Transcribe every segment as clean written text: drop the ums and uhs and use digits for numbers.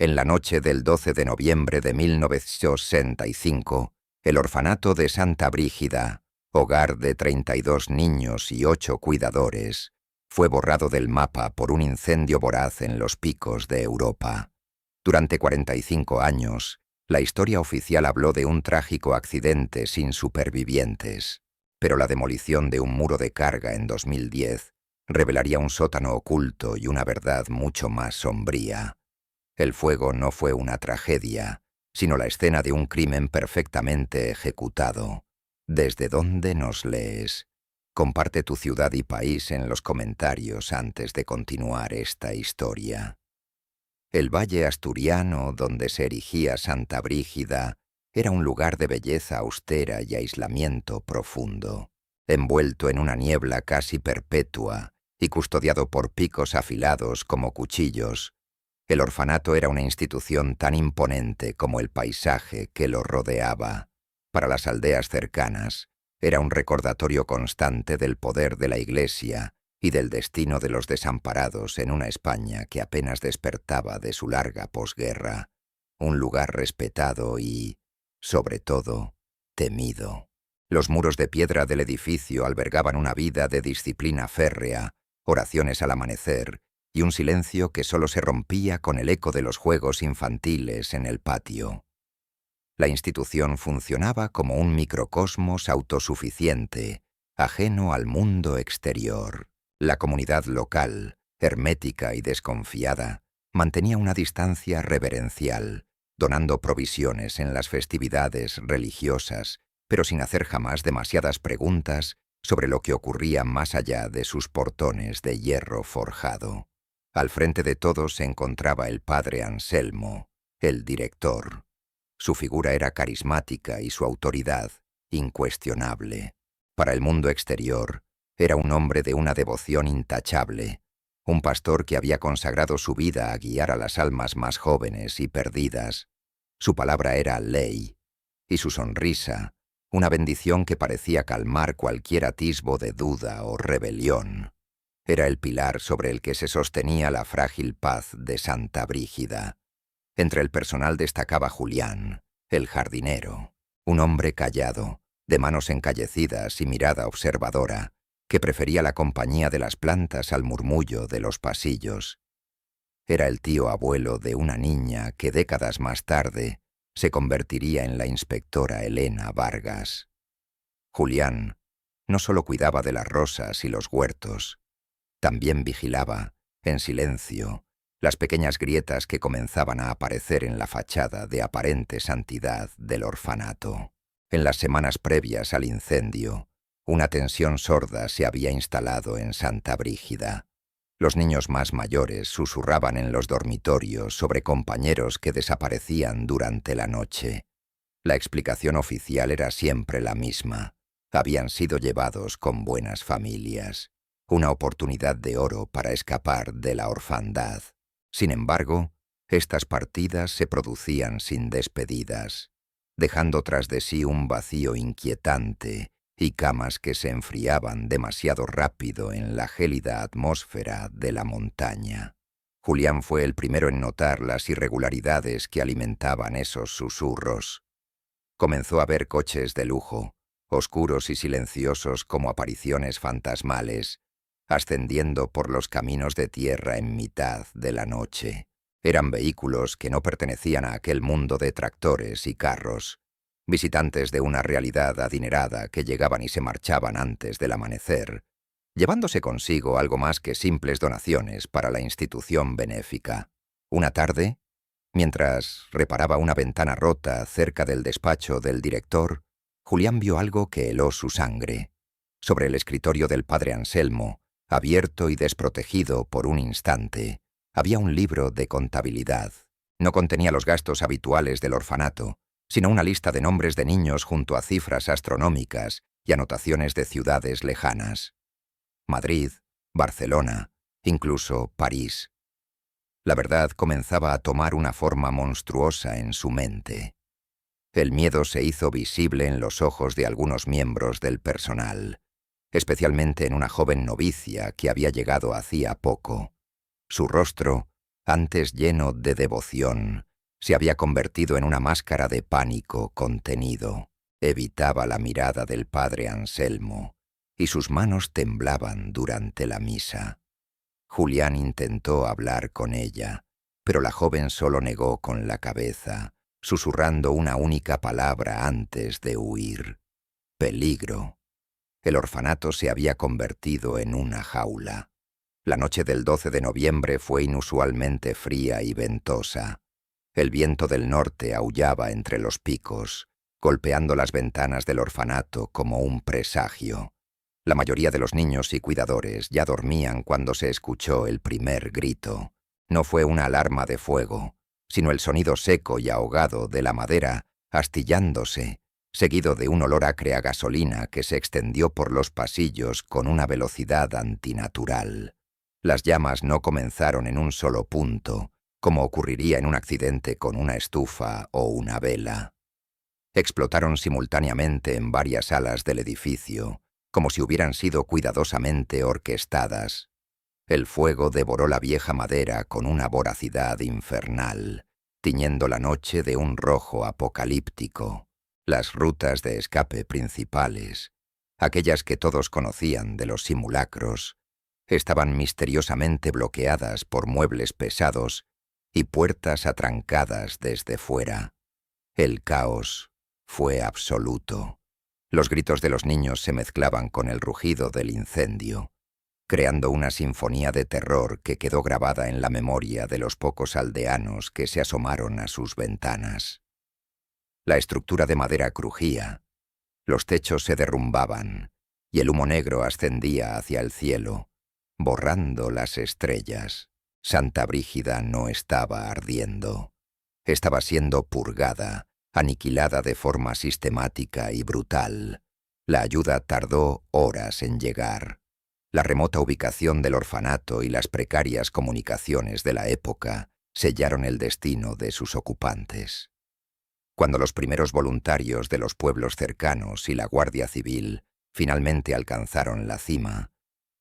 En la noche del 12 de noviembre de 1965, el orfanato de Santa Brígida, hogar de 32 niños y 8 cuidadores, fue borrado del mapa por un incendio voraz en los picos de Europa. Durante 45 años, la historia oficial habló de un trágico accidente sin supervivientes, pero la demolición de un muro de carga en 2010 revelaría un sótano oculto y una verdad mucho más sombría. El fuego no fue una tragedia, sino la escena de un crimen perfectamente ejecutado. ¿Desde dónde nos lees? Comparte tu ciudad y país en los comentarios antes de continuar esta historia. El valle asturiano donde se erigía Santa Brígida era un lugar de belleza austera y aislamiento profundo, envuelto en una niebla casi perpetua y custodiado por picos afilados como cuchillos. El orfanato era una institución tan imponente como el paisaje que lo rodeaba. Para las aldeas cercanas, era un recordatorio constante del poder de la Iglesia y del destino de los desamparados en una España que apenas despertaba de su larga posguerra. Un lugar respetado y, sobre todo, temido. Los muros de piedra del edificio albergaban una vida de disciplina férrea, oraciones al amanecer, y un silencio que solo se rompía con el eco de los juegos infantiles en el patio. La institución funcionaba como un microcosmos autosuficiente, ajeno al mundo exterior. La comunidad local, hermética y desconfiada, mantenía una distancia reverencial, donando provisiones en las festividades religiosas, pero sin hacer jamás demasiadas preguntas sobre lo que ocurría más allá de sus portones de hierro forjado. Al frente de todos se encontraba el padre Anselmo, el director. Su figura era carismática y su autoridad incuestionable. Para el mundo exterior, era un hombre de una devoción intachable, un pastor que había consagrado su vida a guiar a las almas más jóvenes y perdidas. Su palabra era ley, y su sonrisa, una bendición que parecía calmar cualquier atisbo de duda o rebelión. Era el pilar sobre el que se sostenía la frágil paz de Santa Brígida. Entre el personal destacaba Julián, el jardinero, un hombre callado, de manos encallecidas y mirada observadora, que prefería la compañía de las plantas al murmullo de los pasillos. Era el tío abuelo de una niña que décadas más tarde se convertiría en la inspectora Elena Vargas. Julián no solo cuidaba de las rosas y los huertos, también vigilaba, en silencio, las pequeñas grietas que comenzaban a aparecer en la fachada de aparente santidad del orfanato. En las semanas previas al incendio, una tensión sorda se había instalado en Santa Brígida. Los niños más mayores susurraban en los dormitorios sobre compañeros que desaparecían durante la noche. La explicación oficial era siempre la misma. Habían sido llevados con buenas familias. Una oportunidad de oro para escapar de la orfandad. Sin embargo, estas partidas se producían sin despedidas, dejando tras de sí un vacío inquietante y camas que se enfriaban demasiado rápido en la gélida atmósfera de la montaña. Julián fue el primero en notar las irregularidades que alimentaban esos susurros. Comenzó a ver coches de lujo, oscuros y silenciosos como apariciones fantasmales, ascendiendo por los caminos de tierra en mitad de la noche. Eran vehículos que no pertenecían a aquel mundo de tractores y carros, visitantes de una realidad adinerada que llegaban y se marchaban antes del amanecer, llevándose consigo algo más que simples donaciones para la institución benéfica. Una tarde, mientras reparaba una ventana rota cerca del despacho del director, Julián vio algo que heló su sangre. Sobre el escritorio del padre Anselmo, abierto y desprotegido por un instante, había un libro de contabilidad. No contenía los gastos habituales del orfanato, sino una lista de nombres de niños junto a cifras astronómicas y anotaciones de ciudades lejanas. Madrid, Barcelona, incluso París. La verdad comenzaba a tomar una forma monstruosa en su mente. El miedo se hizo visible en los ojos de algunos miembros del personal, especialmente en una joven novicia que había llegado hacía poco. Su rostro, antes lleno de devoción, se había convertido en una máscara de pánico contenido. Evitaba la mirada del padre Anselmo, y sus manos temblaban durante la misa. Julián intentó hablar con ella, pero la joven solo negó con la cabeza, susurrando una única palabra antes de huir: peligro. El orfanato se había convertido en una jaula. La noche del 12 de noviembre fue inusualmente fría y ventosa. El viento del norte aullaba entre los picos, golpeando las ventanas del orfanato como un presagio. La mayoría de los niños y cuidadores ya dormían cuando se escuchó el primer grito. No fue una alarma de fuego, sino el sonido seco y ahogado de la madera astillándose, seguido de un olor acre a gasolina que se extendió por los pasillos con una velocidad antinatural. Las llamas no comenzaron en un solo punto, como ocurriría en un accidente con una estufa o una vela. Explotaron simultáneamente en varias salas del edificio, como si hubieran sido cuidadosamente orquestadas. El fuego devoró la vieja madera con una voracidad infernal, tiñendo la noche de un rojo apocalíptico. Las rutas de escape principales, aquellas que todos conocían de los simulacros, estaban misteriosamente bloqueadas por muebles pesados y puertas atrancadas desde fuera. El caos fue absoluto. Los gritos de los niños se mezclaban con el rugido del incendio, creando una sinfonía de terror que quedó grabada en la memoria de los pocos aldeanos que se asomaron a sus ventanas. La estructura de madera crujía, los techos se derrumbaban y el humo negro ascendía hacia el cielo, borrando las estrellas. Santa Brígida no estaba ardiendo. Estaba siendo purgada, aniquilada de forma sistemática y brutal. La ayuda tardó horas en llegar. La remota ubicación del orfanato y las precarias comunicaciones de la época sellaron el destino de sus ocupantes. Cuando los primeros voluntarios de los pueblos cercanos y la Guardia Civil finalmente alcanzaron la cima,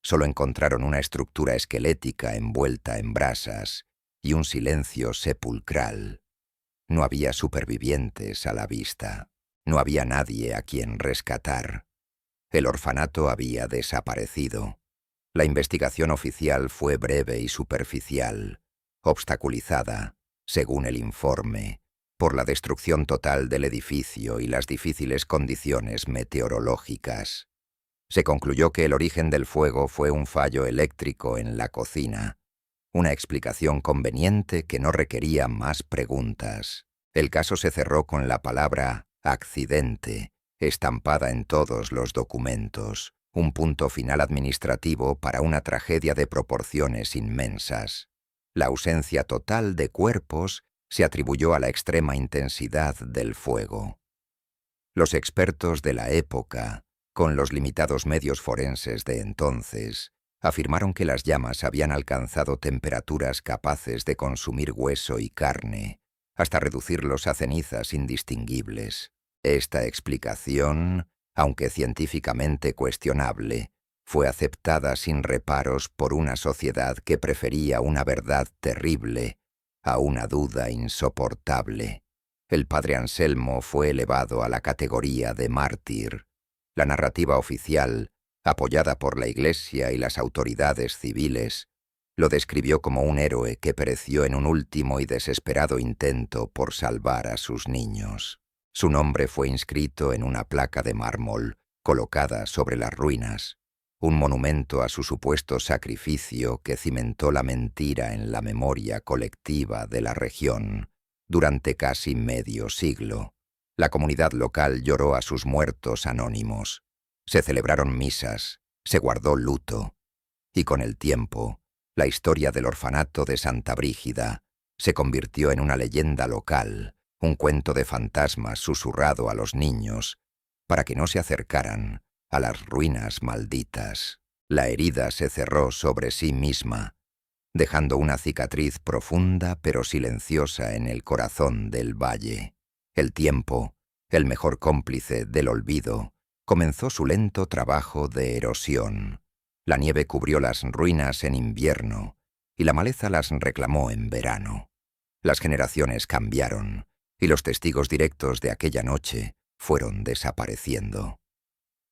solo encontraron una estructura esquelética envuelta en brasas y un silencio sepulcral. No había supervivientes a la vista. No había nadie a quien rescatar. El orfanato había desaparecido. La investigación oficial fue breve y superficial, obstaculizada, según el informe, por la destrucción total del edificio y las difíciles condiciones meteorológicas. Se concluyó que el origen del fuego fue un fallo eléctrico en la cocina, una explicación conveniente que no requería más preguntas. El caso se cerró con la palabra accidente, estampada en todos los documentos, un punto final administrativo para una tragedia de proporciones inmensas. La ausencia total de cuerpos se atribuyó a la extrema intensidad del fuego. Los expertos de la época, con los limitados medios forenses de entonces, afirmaron que las llamas habían alcanzado temperaturas capaces de consumir hueso y carne, hasta reducirlos a cenizas indistinguibles. Esta explicación, aunque científicamente cuestionable, fue aceptada sin reparos por una sociedad que prefería una verdad terrible a una duda insoportable. El padre Anselmo fue elevado a la categoría de mártir. La narrativa oficial, apoyada por la Iglesia y las autoridades civiles, lo describió como un héroe que pereció en un último y desesperado intento por salvar a sus niños. Su nombre fue inscrito en una placa de mármol colocada sobre las ruinas, un monumento a su supuesto sacrificio que cimentó la mentira en la memoria colectiva de la región durante casi medio siglo. La comunidad local lloró a sus muertos anónimos. Se celebraron misas, se guardó luto, y con el tiempo, la historia del orfanato de Santa Brígida se convirtió en una leyenda local, un cuento de fantasmas susurrado a los niños para que no se acercaran a las ruinas malditas. La herida se cerró sobre sí misma, dejando una cicatriz profunda pero silenciosa en el corazón del valle. El tiempo, el mejor cómplice del olvido, comenzó su lento trabajo de erosión. La nieve cubrió las ruinas en invierno, y la maleza las reclamó en verano. Las generaciones cambiaron, y los testigos directos de aquella noche fueron desapareciendo.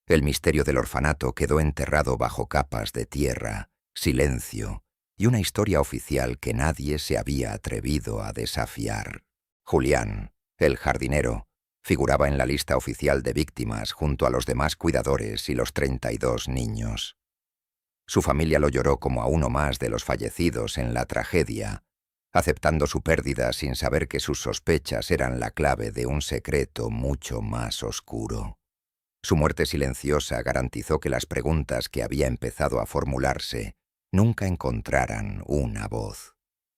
El misterio del orfanato quedó enterrado bajo capas de tierra, silencio y una historia oficial que nadie se había atrevido a desafiar. Julián, el jardinero, figuraba en la lista oficial de víctimas junto a los demás cuidadores y los 32 niños. Su familia lo lloró como a uno más de los fallecidos en la tragedia, aceptando su pérdida sin saber que sus sospechas eran la clave de un secreto mucho más oscuro. Su muerte silenciosa garantizó que las preguntas que había empezado a formularse nunca encontraran una voz.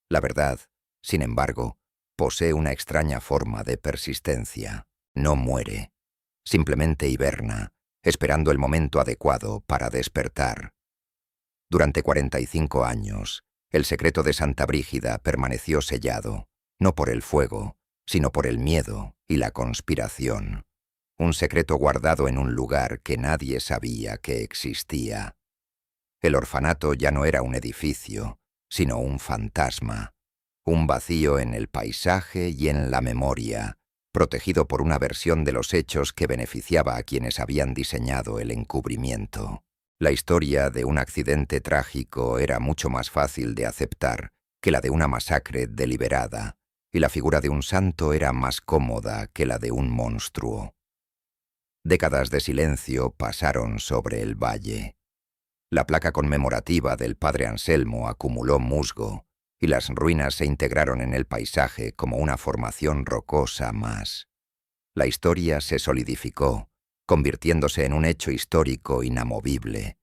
La verdad, sin embargo, posee una extraña forma de persistencia. No muere, simplemente hiberna, esperando el momento adecuado para despertar. Durante 45 años, el secreto de Santa Brígida permaneció sellado, no por el fuego, sino por el miedo y la conspiración. Un secreto guardado en un lugar que nadie sabía que existía. El orfanato ya no era un edificio, sino un fantasma, un vacío en el paisaje y en la memoria, protegido por una versión de los hechos que beneficiaba a quienes habían diseñado el encubrimiento. La historia de un accidente trágico era mucho más fácil de aceptar que la de una masacre deliberada, y la figura de un santo era más cómoda que la de un monstruo. Décadas de silencio pasaron sobre el valle. La placa conmemorativa del padre Anselmo acumuló musgo, y las ruinas se integraron en el paisaje como una formación rocosa más. La historia se solidificó, convirtiéndose en un hecho histórico inamovible,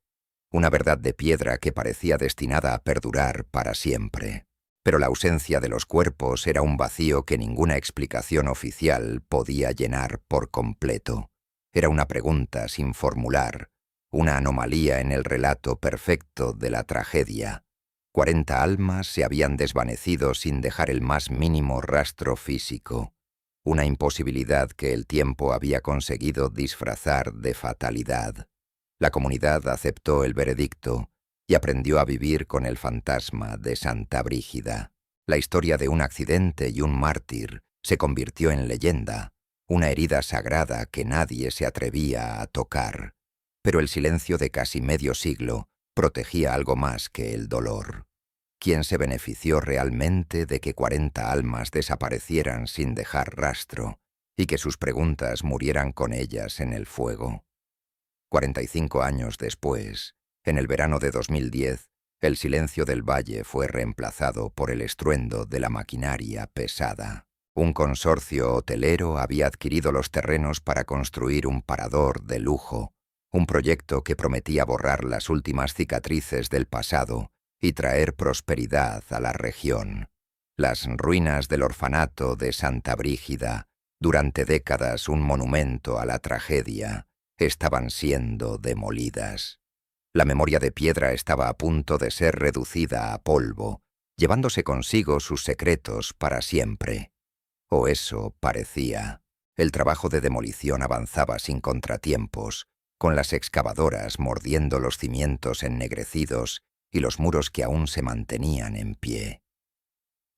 una verdad de piedra que parecía destinada a perdurar para siempre. Pero la ausencia de los cuerpos era un vacío que ninguna explicación oficial podía llenar por completo. Era una pregunta sin formular, una anomalía en el relato perfecto de la tragedia. 40 almas se habían desvanecido sin dejar el más mínimo rastro físico, una imposibilidad que el tiempo había conseguido disfrazar de fatalidad. La comunidad aceptó el veredicto y aprendió a vivir con el fantasma de Santa Brígida. La historia de un accidente y un mártir se convirtió en leyenda, una herida sagrada que nadie se atrevía a tocar. Pero el silencio de casi medio siglo protegía algo más que el dolor. ¿Quién se benefició realmente de que 40 almas desaparecieran sin dejar rastro y que sus preguntas murieran con ellas en el fuego? 45 años después, en el verano de 2010, el silencio del valle fue reemplazado por el estruendo de la maquinaria pesada. Un consorcio hotelero había adquirido los terrenos para construir un parador de lujo, un proyecto que prometía borrar las últimas cicatrices del pasado y traer prosperidad a la región. Las ruinas del orfanato de Santa Brígida, durante décadas un monumento a la tragedia, estaban siendo demolidas. La memoria de piedra estaba a punto de ser reducida a polvo, llevándose consigo sus secretos para siempre. O eso parecía. El trabajo de demolición avanzaba sin contratiempos, con las excavadoras mordiendo los cimientos ennegrecidos y los muros que aún se mantenían en pie.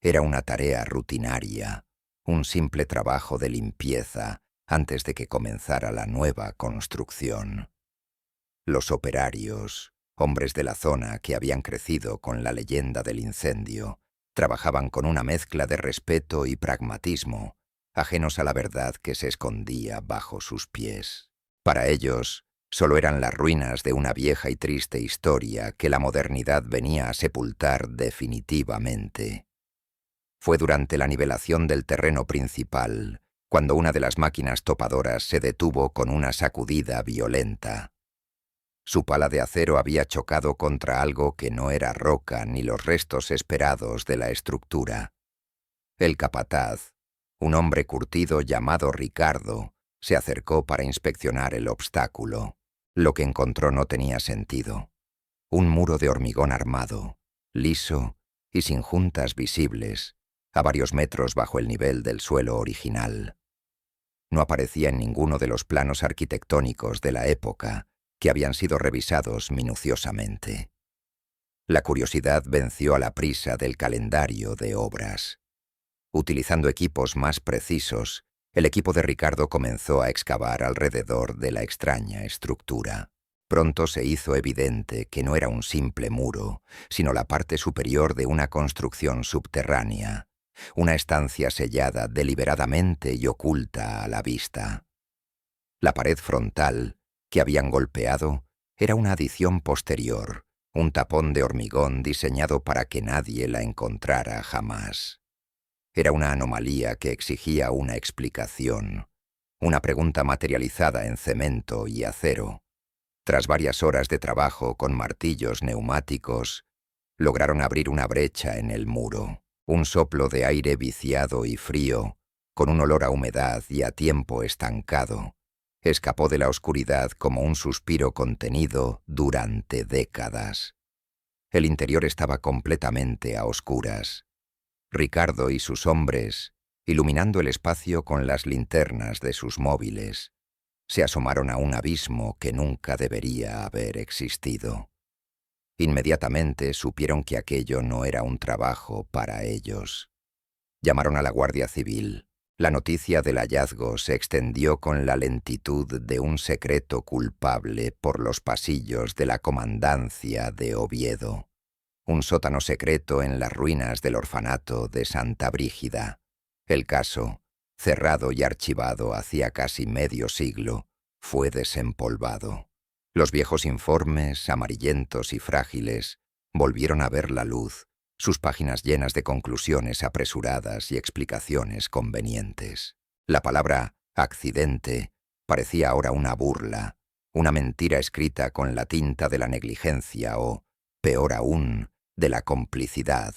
Era una tarea rutinaria, un simple trabajo de limpieza antes de que comenzara la nueva construcción. Los operarios, hombres de la zona que habían crecido con la leyenda del incendio, trabajaban con una mezcla de respeto y pragmatismo, ajenos a la verdad que se escondía bajo sus pies. Para ellos, solo eran las ruinas de una vieja y triste historia que la modernidad venía a sepultar definitivamente. Fue durante la nivelación del terreno principal, cuando una de las máquinas topadoras se detuvo con una sacudida violenta. Su pala de acero había chocado contra algo que no era roca ni los restos esperados de la estructura. El capataz, un hombre curtido llamado Ricardo, se acercó para inspeccionar el obstáculo. Lo que encontró no tenía sentido. Un muro de hormigón armado, liso y sin juntas visibles, a varios metros bajo el nivel del suelo original. No aparecía en ninguno de los planos arquitectónicos de la época, que habían sido revisados minuciosamente. La curiosidad venció a la prisa del calendario de obras. Utilizando equipos más precisos, el equipo de Ricardo comenzó a excavar alrededor de la extraña estructura. Pronto se hizo evidente que no era un simple muro, sino la parte superior de una construcción subterránea, una estancia sellada deliberadamente y oculta a la vista. La pared frontal, que habían golpeado, era una adición posterior, un tapón de hormigón diseñado para que nadie la encontrara jamás. Era una anomalía que exigía una explicación, una pregunta materializada en cemento y acero. Tras varias horas de trabajo con martillos neumáticos, lograron abrir una brecha en el muro. Un soplo de aire viciado y frío, con un olor a humedad y a tiempo estancado, escapó de la oscuridad como un suspiro contenido durante décadas. El interior estaba completamente a oscuras. Ricardo y sus hombres, iluminando el espacio con las linternas de sus móviles, se asomaron a un abismo que nunca debería haber existido. Inmediatamente supieron que aquello no era un trabajo para ellos. Llamaron a la Guardia Civil. La noticia del hallazgo se extendió con la lentitud de un secreto culpable por los pasillos de la comandancia de Oviedo. Un sótano secreto en las ruinas del orfanato de Santa Brígida. El caso, cerrado y archivado hacía casi medio siglo, fue desempolvado. Los viejos informes, amarillentos y frágiles, volvieron a ver la luz, sus páginas llenas de conclusiones apresuradas y explicaciones convenientes. La palabra accidente parecía ahora una burla, una mentira escrita con la tinta de la negligencia o, peor aún, de la complicidad.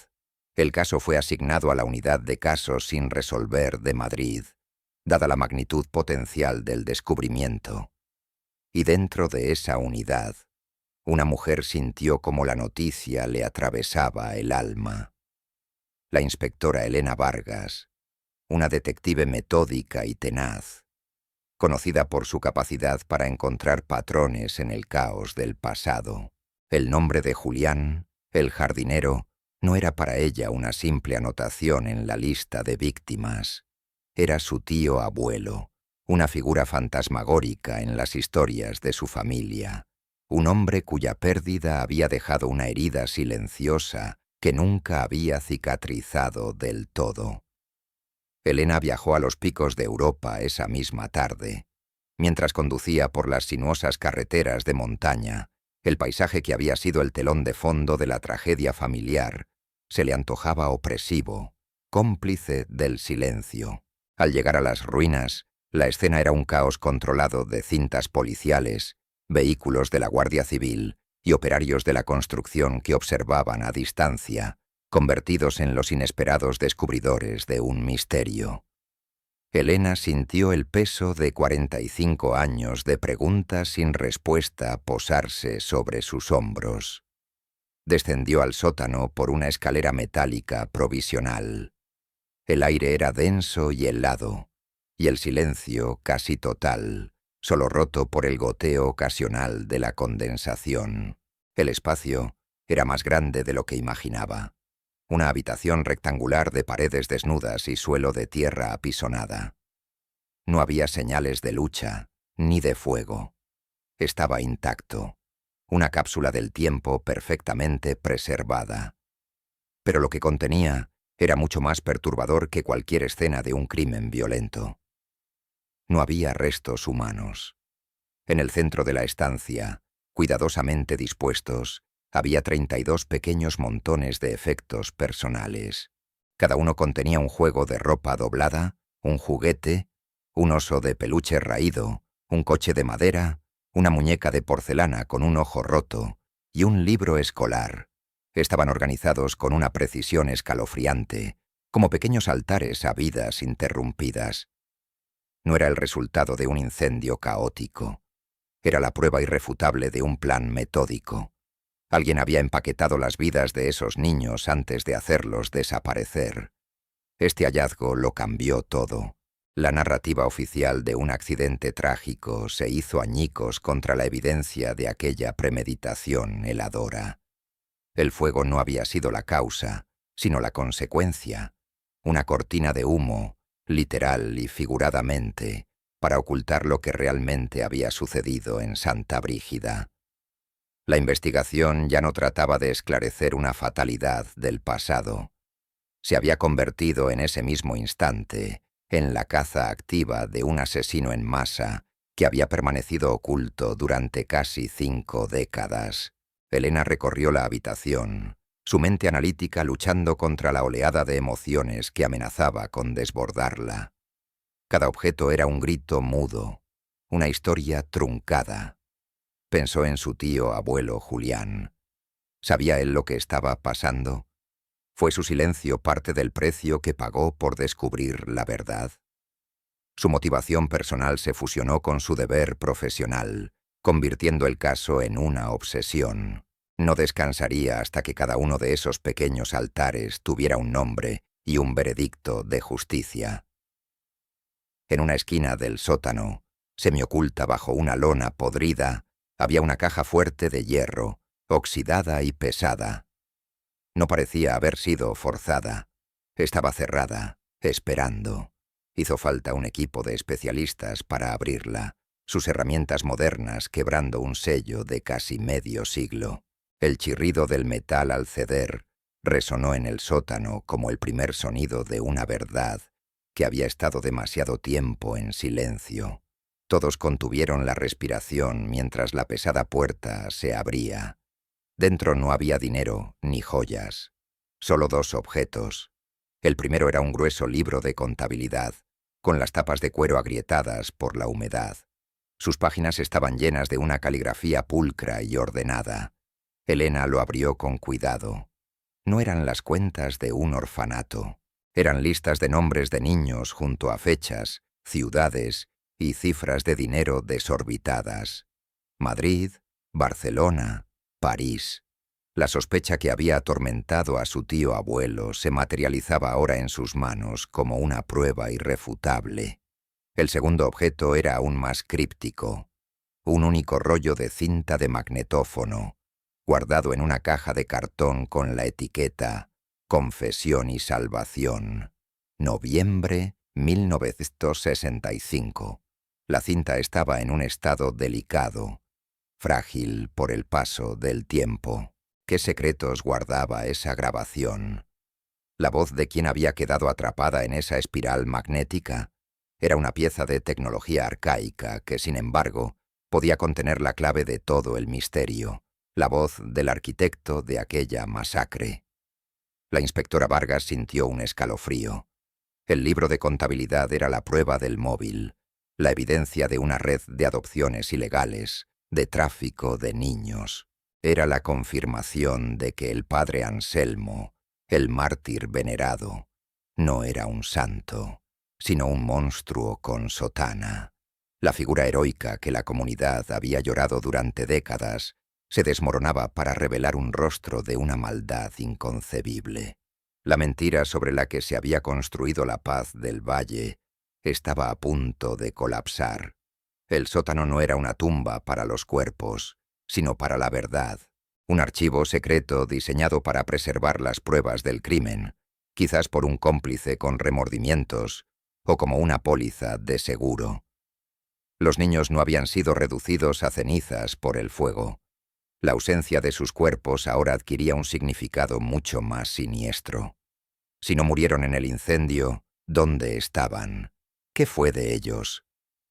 El caso fue asignado a la Unidad de Casos sin resolver de Madrid, dada la magnitud potencial del descubrimiento. Y dentro de esa unidad, una mujer sintió como la noticia le atravesaba el alma. La inspectora Elena Vargas, una detective metódica y tenaz, conocida por su capacidad para encontrar patrones en el caos del pasado. El nombre de Julián, el jardinero, no era para ella una simple anotación en la lista de víctimas. Era su tío abuelo, una figura fantasmagórica en las historias de su familia, un hombre cuya pérdida había dejado una herida silenciosa que nunca había cicatrizado del todo. Elena viajó a los picos de Europa esa misma tarde. Mientras conducía por las sinuosas carreteras de montaña, el paisaje que había sido el telón de fondo de la tragedia familiar se le antojaba opresivo, cómplice del silencio. Al llegar a las ruinas, la escena era un caos controlado de cintas policiales, vehículos de la Guardia Civil y operarios de la construcción que observaban a distancia, convertidos en los inesperados descubridores de un misterio. Elena sintió el peso de 45 años de preguntas sin respuesta posarse sobre sus hombros. Descendió al sótano por una escalera metálica provisional. El aire era denso y helado, y el silencio casi total, solo roto por el goteo ocasional de la condensación. El espacio era más grande de lo que imaginaba. Una habitación rectangular de paredes desnudas y suelo de tierra apisonada. No había señales de lucha, ni de fuego. Estaba intacto, una cápsula del tiempo perfectamente preservada. Pero lo que contenía era mucho más perturbador que cualquier escena de un crimen violento. No había restos humanos. En el centro de la estancia, cuidadosamente dispuestos, había 32 pequeños montones de efectos personales. Cada uno contenía un juego de ropa doblada, un juguete, un oso de peluche raído, un coche de madera, una muñeca de porcelana con un ojo roto y un libro escolar. Estaban organizados con una precisión escalofriante, como pequeños altares a vidas interrumpidas. No era el resultado de un incendio caótico. Era la prueba irrefutable de un plan metódico. Alguien había empaquetado las vidas de esos niños antes de hacerlos desaparecer. Este hallazgo lo cambió todo. La narrativa oficial de un accidente trágico se hizo añicos contra la evidencia de aquella premeditación heladora. El fuego no había sido la causa, sino la consecuencia, una cortina de humo, literal y figuradamente, para ocultar lo que realmente había sucedido en Santa Brígida. La investigación ya no trataba de esclarecer una fatalidad del pasado. Se había convertido en ese mismo instante en la caza activa de un asesino en masa que había permanecido oculto durante casi 5 décadas. Elena recorrió la habitación, su mente analítica luchando contra la oleada de emociones que amenazaba con desbordarla. Cada objeto era un grito mudo, una historia truncada. Pensó en su tío abuelo Julián. ¿Sabía él lo que estaba pasando? ¿Fue su silencio parte del precio que pagó por descubrir la verdad? Su motivación personal se fusionó con su deber profesional, convirtiendo el caso en una obsesión. No descansaría hasta que cada uno de esos pequeños altares tuviera un nombre y un veredicto de justicia. En una esquina del sótano, semioculta bajo una lona podrida, había una caja fuerte de hierro, oxidada y pesada. No parecía haber sido forzada. Estaba cerrada, esperando. Hizo falta un equipo de especialistas para abrirla, sus herramientas modernas quebrando un sello de casi medio siglo. El chirrido del metal al ceder resonó en el sótano como el primer sonido de una verdad que había estado demasiado tiempo en silencio. Todos contuvieron la respiración mientras la pesada puerta se abría. Dentro no había dinero ni joyas, solo 2 objetos. El primero era un grueso libro de contabilidad, con las tapas de cuero agrietadas por la humedad. Sus páginas estaban llenas de una caligrafía pulcra y ordenada. Elena lo abrió con cuidado. No eran las cuentas de un orfanato. Eran listas de nombres de niños junto a fechas, ciudades y cifras de dinero desorbitadas. Madrid, Barcelona, París. La sospecha que había atormentado a su tío abuelo se materializaba ahora en sus manos como una prueba irrefutable. El segundo objeto era aún más críptico. Un único rollo de cinta de magnetófono, guardado en una caja de cartón con la etiqueta Confesión y Salvación. Noviembre 1965. La cinta estaba en un estado delicado, frágil por el paso del tiempo. ¿Qué secretos guardaba esa grabación? La voz de quien había quedado atrapada en esa espiral magnética era una pieza de tecnología arcaica que, sin embargo, podía contener la clave de todo el misterio, la voz del arquitecto de aquella masacre. La inspectora Vargas sintió un escalofrío. El libro de contabilidad era la prueba del móvil, la evidencia de una red de adopciones ilegales, de tráfico de niños. Era la confirmación de que el padre Anselmo, el mártir venerado, no era un santo, sino un monstruo con sotana. La figura heroica que la comunidad había llorado durante décadas se desmoronaba para revelar un rostro de una maldad inconcebible. La mentira sobre la que se había construido la paz del valle estaba a punto de colapsar. El sótano no era una tumba para los cuerpos, sino para la verdad, un archivo secreto diseñado para preservar las pruebas del crimen, quizás por un cómplice con remordimientos o como una póliza de seguro. Los niños no habían sido reducidos a cenizas por el fuego. La ausencia de sus cuerpos ahora adquiría un significado mucho más siniestro. Si no murieron en el incendio, ¿dónde estaban? ¿Qué fue de ellos?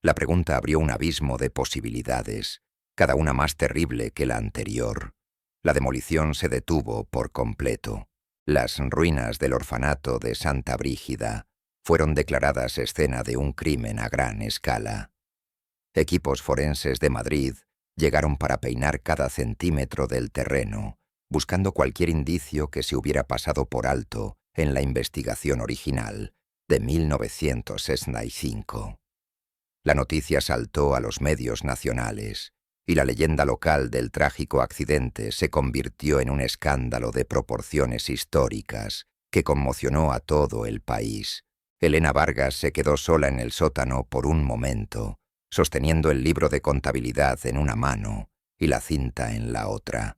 La pregunta abrió un abismo de posibilidades, cada una más terrible que la anterior. La demolición se detuvo por completo. Las ruinas del orfanato de Santa Brígida fueron declaradas escena de un crimen a gran escala. Equipos forenses de Madrid llegaron para peinar cada centímetro del terreno, buscando cualquier indicio que se hubiera pasado por alto en la investigación original de 1965. La noticia saltó a los medios nacionales y la leyenda local del trágico accidente se convirtió en un escándalo de proporciones históricas que conmocionó a todo el país. Elena Vargas se quedó sola en el sótano por un momento, sosteniendo el libro de contabilidad en una mano y la cinta en la otra.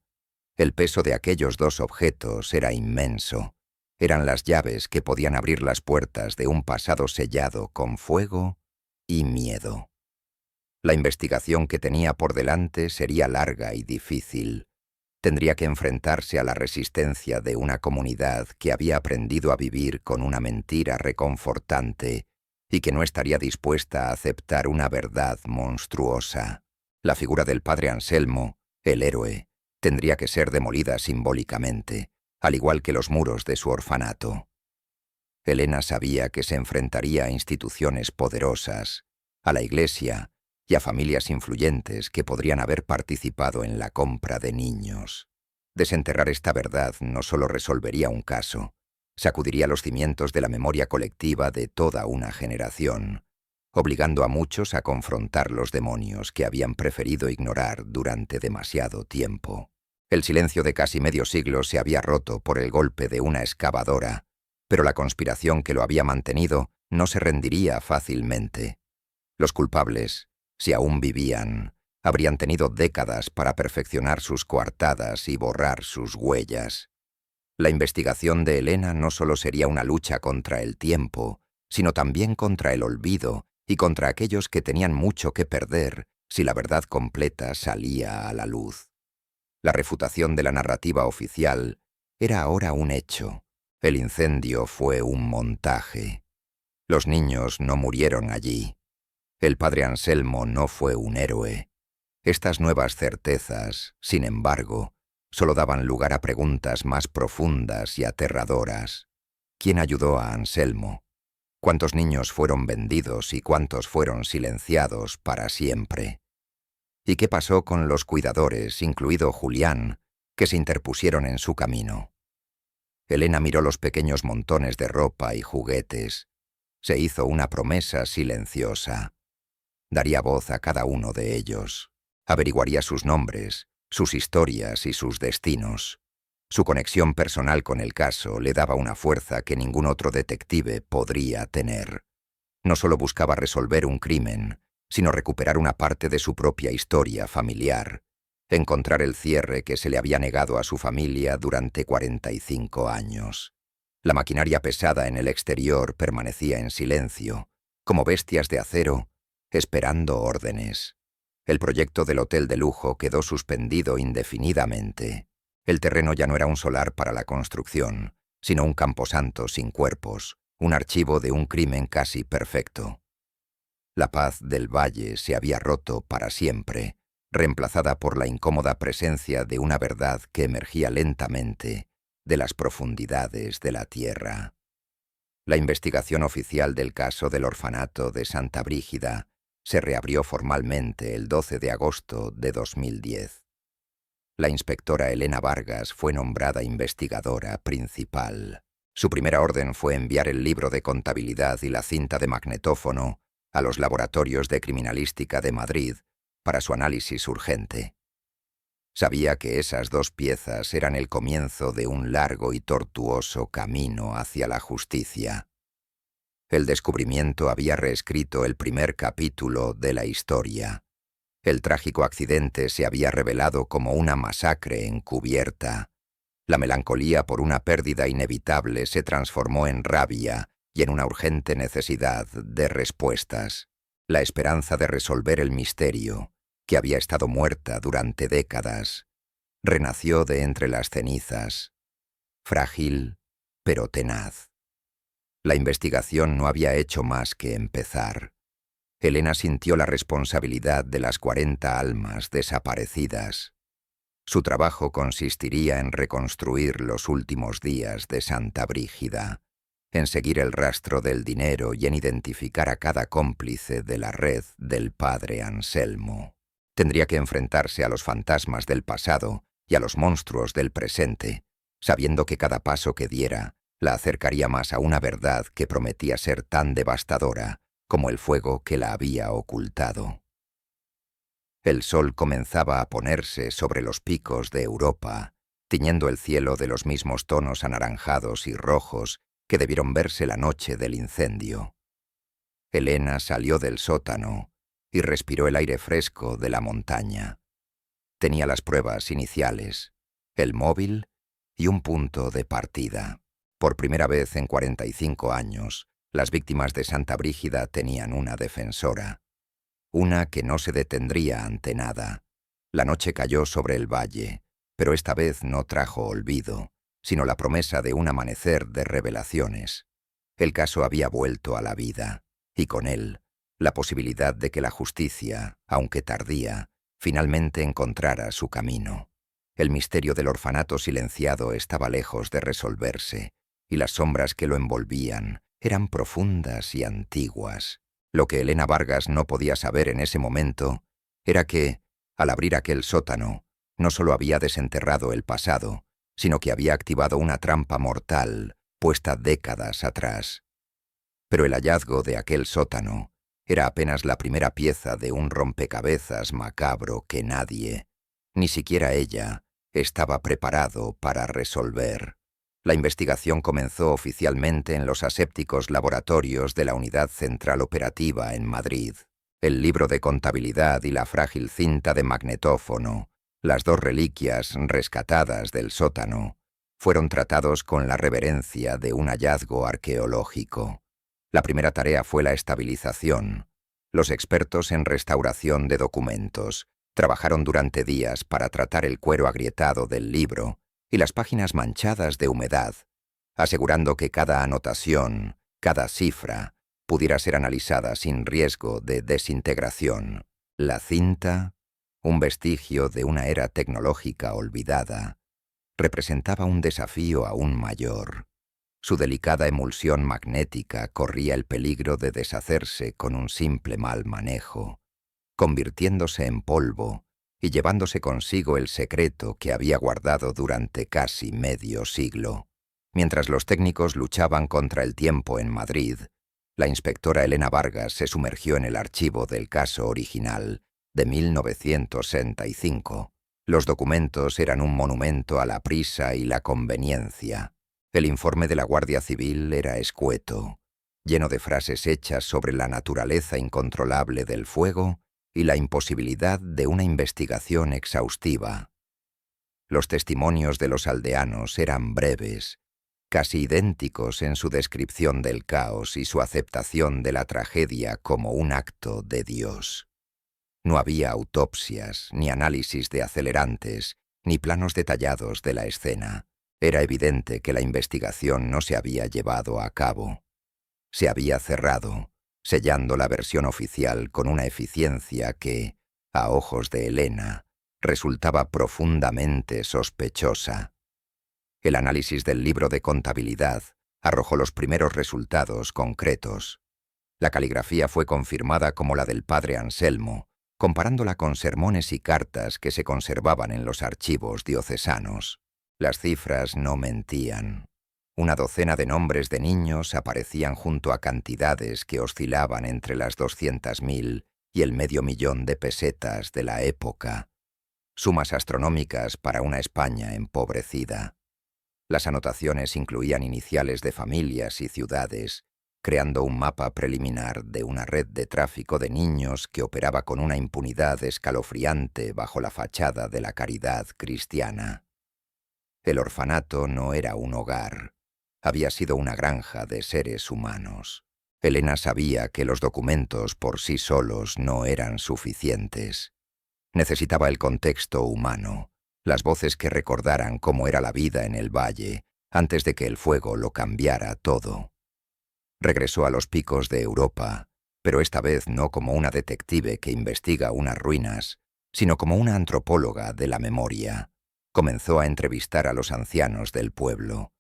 El peso de aquellos dos objetos era inmenso. Eran las llaves que podían abrir las puertas de un pasado sellado con fuego y miedo. La investigación que tenía por delante sería larga y difícil. Tendría que enfrentarse a la resistencia de una comunidad que había aprendido a vivir con una mentira reconfortante y que no estaría dispuesta a aceptar una verdad monstruosa. La figura del padre Anselmo, el héroe, tendría que ser demolida simbólicamente, al igual que los muros de su orfanato. Elena sabía que se enfrentaría a instituciones poderosas, a la Iglesia y a familias influyentes que podrían haber participado en la compra de niños. Desenterrar esta verdad no solo resolvería un caso, sacudiría los cimientos de la memoria colectiva de toda una generación, obligando a muchos a confrontar los demonios que habían preferido ignorar durante demasiado tiempo. El silencio de casi medio siglo se había roto por el golpe de una excavadora, pero la conspiración que lo había mantenido no se rendiría fácilmente. Los culpables, si aún vivían, habrían tenido décadas para perfeccionar sus coartadas y borrar sus huellas. La investigación de Elena no solo sería una lucha contra el tiempo, sino también contra el olvido y contra aquellos que tenían mucho que perder si la verdad completa salía a la luz. La refutación de la narrativa oficial era ahora un hecho. El incendio fue un montaje. Los niños no murieron allí. El padre Anselmo no fue un héroe. Estas nuevas certezas, sin embargo, solo daban lugar a preguntas más profundas y aterradoras. ¿Quién ayudó a Anselmo? ¿Cuántos niños fueron vendidos y cuántos fueron silenciados para siempre? ¿Y qué pasó con los cuidadores, incluido Julián, que se interpusieron en su camino? Elena miró los pequeños montones de ropa y juguetes. Se hizo una promesa silenciosa. Daría voz a cada uno de ellos. Averiguaría sus nombres, sus historias y sus destinos. Su conexión personal con el caso le daba una fuerza que ningún otro detective podría tener. No solo buscaba resolver un crimen, sino recuperar una parte de su propia historia familiar, encontrar el cierre que se le había negado a su familia durante 45 años. La maquinaria pesada en el exterior permanecía en silencio, como bestias de acero, esperando órdenes. El proyecto del hotel de lujo quedó suspendido indefinidamente. El terreno ya no era un solar para la construcción, sino un camposanto sin cuerpos, un archivo de un crimen casi perfecto. La paz del valle se había roto para siempre, reemplazada por la incómoda presencia de una verdad que emergía lentamente de las profundidades de la tierra. La investigación oficial del caso del orfanato de Santa Brígida se reabrió formalmente el 12 de agosto de 2010. La inspectora Elena Vargas fue nombrada investigadora principal. Su primera orden fue enviar el libro de contabilidad y la cinta de magnetófono a los laboratorios de criminalística de Madrid para su análisis urgente. Sabía que esas dos piezas eran el comienzo de un largo y tortuoso camino hacia la justicia. El descubrimiento había reescrito el primer capítulo de la historia. El trágico accidente se había revelado como una masacre encubierta. La melancolía por una pérdida inevitable se transformó en rabia y en una urgente necesidad de respuestas. La esperanza de resolver el misterio, que había estado muerta durante décadas, renació de entre las cenizas, frágil pero tenaz. La investigación no había hecho más que empezar. Elena sintió la responsabilidad de las 40 almas desaparecidas. Su trabajo consistiría en reconstruir los últimos días de Santa Brígida, en seguir el rastro del dinero y en identificar a cada cómplice de la red del padre Anselmo. Tendría que enfrentarse a los fantasmas del pasado y a los monstruos del presente, sabiendo que cada paso que diera la acercaría más a una verdad que prometía ser tan devastadora como el fuego que la había ocultado. El sol comenzaba a ponerse sobre los picos de Europa, tiñendo el cielo de los mismos tonos anaranjados y rojos que debieron verse la noche del incendio. Elena salió del sótano y respiró el aire fresco de la montaña. Tenía las pruebas iniciales. el móvil y un punto de partida. Por primera vez en 45 años, las víctimas de Santa Brígida tenían una defensora. Una que no se detendría ante nada. La noche cayó sobre el valle, pero esta vez no trajo olvido, sino la promesa de un amanecer de revelaciones. El caso había vuelto a la vida, y con él, la posibilidad de que la justicia, aunque tardía, finalmente encontrara su camino. El misterio del orfanato silenciado estaba lejos de resolverse, y las sombras que lo envolvían eran profundas y antiguas. Lo que Elena Vargas no podía saber en ese momento era que, al abrir aquel sótano, no solo había desenterrado el pasado, sino que había activado una trampa mortal puesta décadas atrás. Pero el hallazgo de aquel sótano era apenas la primera pieza de un rompecabezas macabro que nadie, ni siquiera ella, estaba preparado para resolver. La investigación comenzó oficialmente en los asépticos laboratorios de la Unidad Central Operativa en Madrid. El libro de contabilidad y la frágil cinta de magnetófono, las dos reliquias rescatadas del sótano, fueron tratados con la reverencia de un hallazgo arqueológico. La primera tarea fue la estabilización. Los expertos en restauración de documentos trabajaron durante días para tratar el cuero agrietado del libro y las páginas manchadas de humedad, asegurando que cada anotación, cada cifra, pudiera ser analizada sin riesgo de desintegración. La cinta, un vestigio de una era tecnológica olvidada, representaba un desafío aún mayor. Su delicada emulsión magnética corría el peligro de deshacerse con un simple mal manejo, convirtiéndose en polvo y llevándose consigo el secreto que había guardado durante casi medio siglo. Mientras los técnicos luchaban contra el tiempo en Madrid, la inspectora Elena Vargas se sumergió en el archivo del caso original de 1965. Los documentos eran un monumento a la prisa y la conveniencia. El informe de la Guardia Civil era escueto, lleno de frases hechas sobre la naturaleza incontrolable del fuego y la imposibilidad de una investigación exhaustiva. Los testimonios de los aldeanos eran breves, casi idénticos en su descripción del caos y su aceptación de la tragedia como un acto de Dios. No había autopsias, ni análisis de acelerantes, ni planos detallados de la escena. Era evidente que la investigación no se había llevado a cabo. Se había cerrado, sellando la versión oficial con una eficiencia que, a ojos de Elena, resultaba profundamente sospechosa. El análisis del libro de contabilidad arrojó los primeros resultados concretos. La caligrafía fue confirmada como la del padre Anselmo, comparándola con sermones y cartas que se conservaban en los archivos diocesanos. Las cifras no mentían. Una docena de nombres de niños aparecían junto a cantidades que oscilaban entre las 200.000 y el $500.000 de pesetas de la época. Sumas astronómicas para una España empobrecida. Las anotaciones incluían iniciales de familias y ciudades, creando un mapa preliminar de una red de tráfico de niños que operaba con una impunidad escalofriante bajo la fachada de la caridad cristiana. El orfanato no era un hogar. Había sido una granja de seres humanos. Elena sabía que los documentos por sí solos no eran suficientes. Necesitaba el contexto humano, las voces que recordaran cómo era la vida en el valle antes de que el fuego lo cambiara todo. Regresó a los picos de Europa, pero esta vez no como una detective que investiga unas ruinas, sino como una antropóloga de la memoria. Comenzó a entrevistar a los ancianos del pueblo,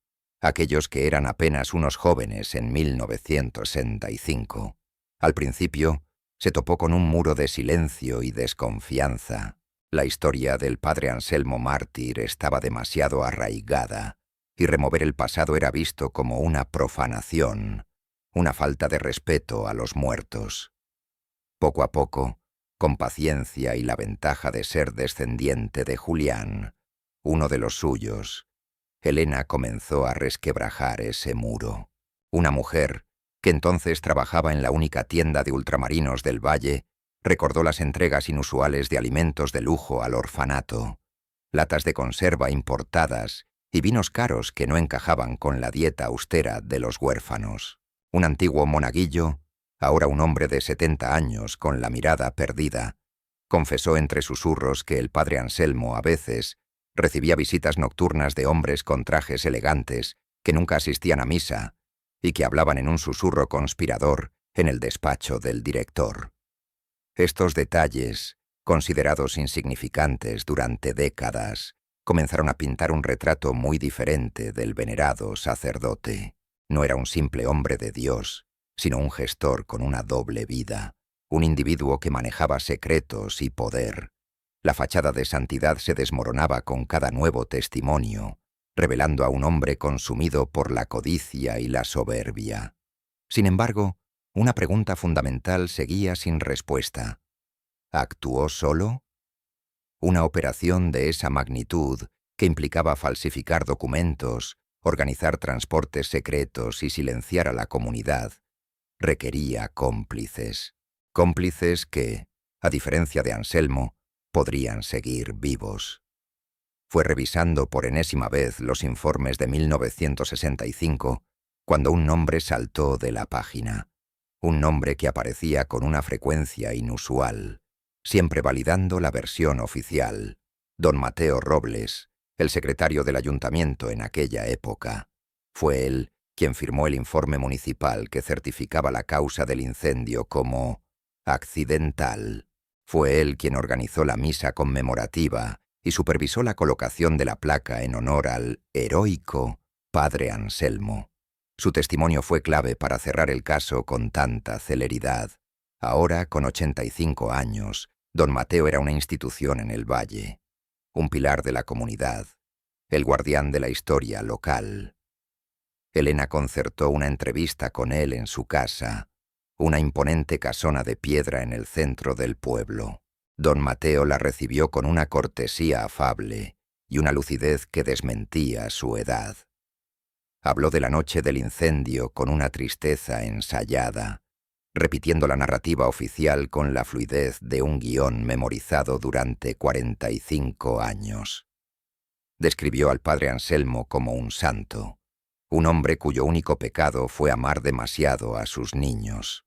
aquellos que eran apenas unos jóvenes en 1965. Al principio, se topó con un muro de silencio y desconfianza. La historia del padre Anselmo mártir estaba demasiado arraigada, y remover el pasado era visto como una profanación, una falta de respeto a los muertos. Poco a poco, con paciencia y la ventaja de ser descendiente de Julián, uno de los suyos, Elena comenzó a resquebrajar ese muro. Una mujer, que entonces trabajaba en la única tienda de ultramarinos del valle, recordó las entregas inusuales de alimentos de lujo al orfanato. latas de conserva importadas y vinos caros que no encajaban con la dieta austera de los huérfanos. Un antiguo monaguillo, ahora un hombre de 70 años con la mirada perdida, confesó entre susurros que el padre Anselmo a veces recibía visitas nocturnas de hombres con trajes elegantes que nunca asistían a misa y que hablaban en un susurro conspirador en el despacho del director. Estos detalles, considerados insignificantes durante décadas, comenzaron a pintar un retrato muy diferente del venerado sacerdote. No era un simple hombre de Dios, sino un gestor con una doble vida, un individuo que manejaba secretos y poder. La fachada de santidad se desmoronaba con cada nuevo testimonio, revelando a un hombre consumido por la codicia y la soberbia. Sin embargo, una pregunta fundamental seguía sin respuesta. ¿Actuó solo? Una operación de esa magnitud, que implicaba falsificar documentos, organizar transportes secretos y silenciar a la comunidad, requería cómplices. Cómplices que, a diferencia de Anselmo, podrían seguir vivos. Fue revisando por enésima vez los informes de 1965 cuando un nombre saltó de la página. Un nombre que aparecía con una frecuencia inusual, siempre validando la versión oficial. Don Mateo Robles, el secretario del ayuntamiento en aquella época. Fue él quien firmó el informe municipal que certificaba la causa del incendio como accidental. Fue él quien organizó la misa conmemorativa y supervisó la colocación de la placa en honor al heroico padre Anselmo. Su testimonio fue clave para cerrar el caso con tanta celeridad. Ahora, con 85 años, don Mateo era una institución en el valle, un pilar de la comunidad, el guardián de la historia local. Elena concertó una entrevista con él en su casa, una imponente casona de piedra en el centro del pueblo. Don Mateo la recibió con una cortesía afable y una lucidez que desmentía su edad. Habló de la noche del incendio con una tristeza ensayada, repitiendo la narrativa oficial con la fluidez de un guión memorizado durante 45 años. Describió al padre Anselmo como un santo, un hombre cuyo único pecado fue amar demasiado a sus niños.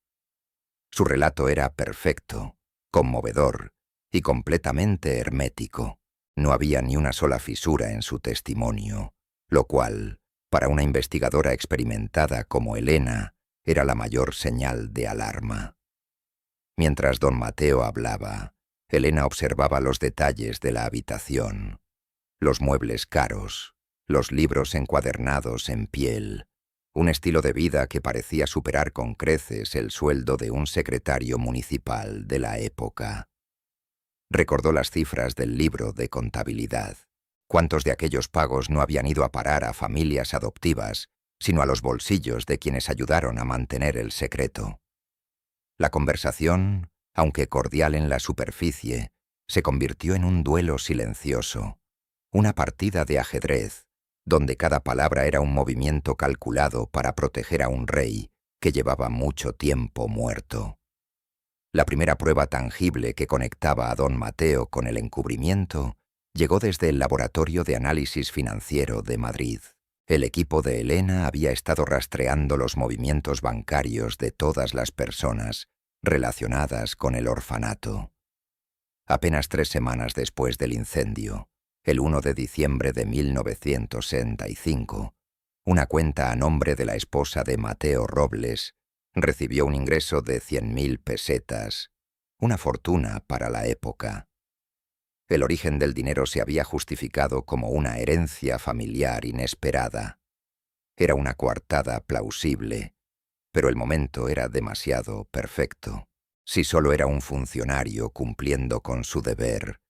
Su relato era perfecto, conmovedor y completamente hermético. No había ni una sola fisura en su testimonio, lo cual, para una investigadora experimentada como Elena, era la mayor señal de alarma. Mientras don Mateo hablaba, Elena observaba los detalles de la habitación, los muebles caros, los libros encuadernados en piel, un estilo de vida que parecía superar con creces el sueldo de un secretario municipal de la época. Recordó las cifras del libro de contabilidad. ¿Cuántos de aquellos pagos no habían ido a parar a familias adoptivas, sino a los bolsillos de quienes ayudaron a mantener el secreto? La conversación, aunque cordial en la superficie, se convirtió en un duelo silencioso, una partida de ajedrez, donde cada palabra era un movimiento calculado para proteger a un rey que llevaba mucho tiempo muerto. La primera prueba tangible que conectaba a don Mateo con el encubrimiento llegó desde el Laboratorio de Análisis Financiero de Madrid. El equipo de Elena había estado rastreando los movimientos bancarios de todas las personas relacionadas con el orfanato. Apenas 3 semanas después del incendio, el 1 de diciembre de 1965, una cuenta a nombre de la esposa de Mateo Robles recibió un ingreso de 100.000 pesetas, una fortuna para la época. El origen del dinero se había justificado como una herencia familiar inesperada. Era una coartada plausible, pero el momento era demasiado perfecto. Si solo era un funcionario cumpliendo con su deber,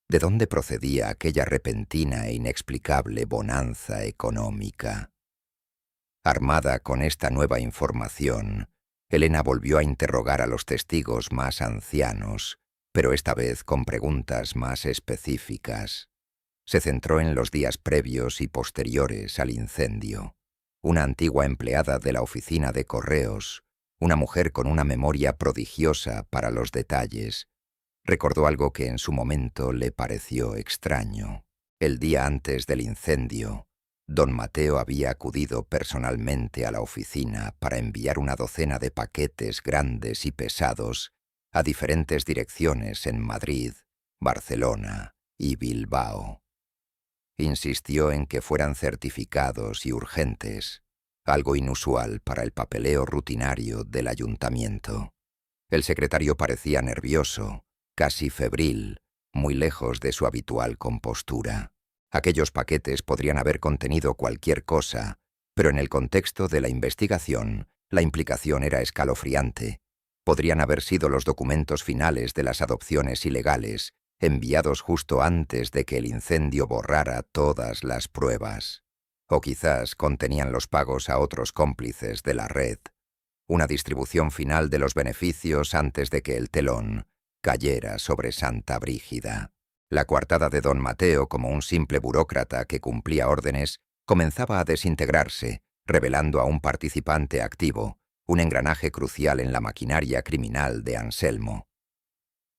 ¿de dónde procedía aquella repentina e inexplicable bonanza económica? Armada con esta nueva información, Elena volvió a interrogar a los testigos más ancianos, pero esta vez con preguntas más específicas. Se centró en los días previos y posteriores al incendio. Una antigua empleada de la oficina de correos, una mujer con una memoria prodigiosa para los detalles, recordó algo que en su momento le pareció extraño. El día antes del incendio, don Mateo había acudido personalmente a la oficina para enviar una docena de paquetes grandes y pesados a diferentes direcciones en Madrid, Barcelona y Bilbao. Insistió en que fueran certificados y urgentes, algo inusual para el papeleo rutinario del ayuntamiento. El secretario parecía nervioso, casi febril, muy lejos de su habitual compostura. Aquellos paquetes podrían haber contenido cualquier cosa, pero en el contexto de la investigación, la implicación era escalofriante. Podrían haber sido los documentos finales de las adopciones ilegales, enviados justo antes de que el incendio borrara todas las pruebas. O quizás contenían los pagos a otros cómplices de la red, una distribución final de los beneficios antes de que el telón cayera sobre Santa Brígida. La coartada de don Mateo, como un simple burócrata que cumplía órdenes, comenzaba a desintegrarse, revelando a un participante activo, un engranaje crucial en la maquinaria criminal de Anselmo.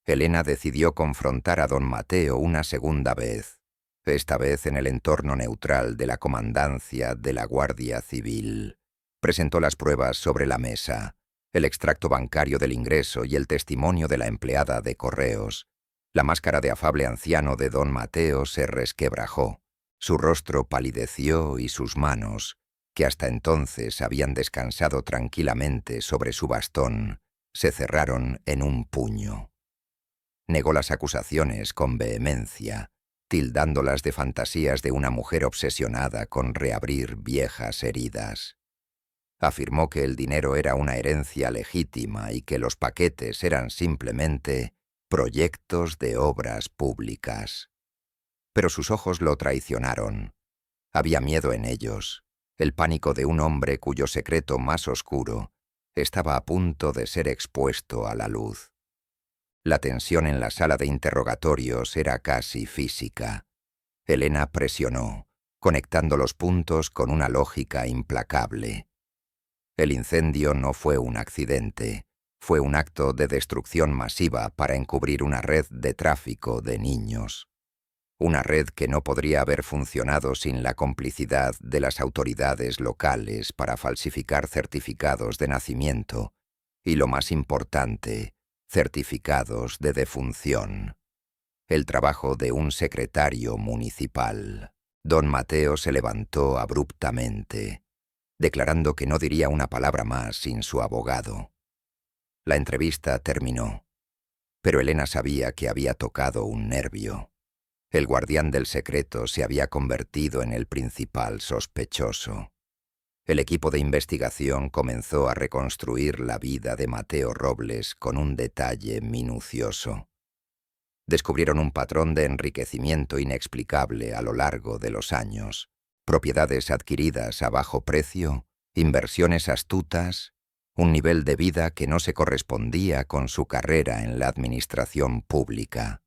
Elena decidió confrontar a don Mateo una segunda vez, esta vez en el entorno neutral de la comandancia de la Guardia Civil. Presentó las pruebas sobre la mesa, el extracto bancario del ingreso y el testimonio de la empleada de correos. La máscara de afable anciano de don Mateo se resquebrajó, su rostro palideció y sus manos, que hasta entonces habían descansado tranquilamente sobre su bastón, se cerraron en un puño. Negó las acusaciones con vehemencia, tildándolas de fantasías de una mujer obsesionada con reabrir viejas heridas. Afirmó que el dinero era una herencia legítima y que los paquetes eran simplemente proyectos de obras públicas. Pero sus ojos lo traicionaron. Había miedo en ellos, el pánico de un hombre cuyo secreto más oscuro estaba a punto de ser expuesto a la luz. La tensión en la sala de interrogatorios era casi física. Elena presionó, conectando los puntos con una lógica implacable. El incendio no fue un accidente, fue un acto de destrucción masiva para encubrir una red de tráfico de niños. Una red que no podría haber funcionado sin la complicidad de las autoridades locales para falsificar certificados de nacimiento y, lo más importante, certificados de defunción. El trabajo de un secretario municipal. Don Mateo se levantó abruptamente, declarando que no diría una palabra más sin su abogado. La entrevista terminó, pero Elena sabía que había tocado un nervio. El guardián del secreto se había convertido en el principal sospechoso. El equipo de investigación comenzó a reconstruir la vida de Mateo Robles con un detalle minucioso. Descubrieron un patrón de enriquecimiento inexplicable a lo largo de los años, propiedades adquiridas a bajo precio, inversiones astutas, un nivel de vida que no se correspondía con su carrera en la administración pública.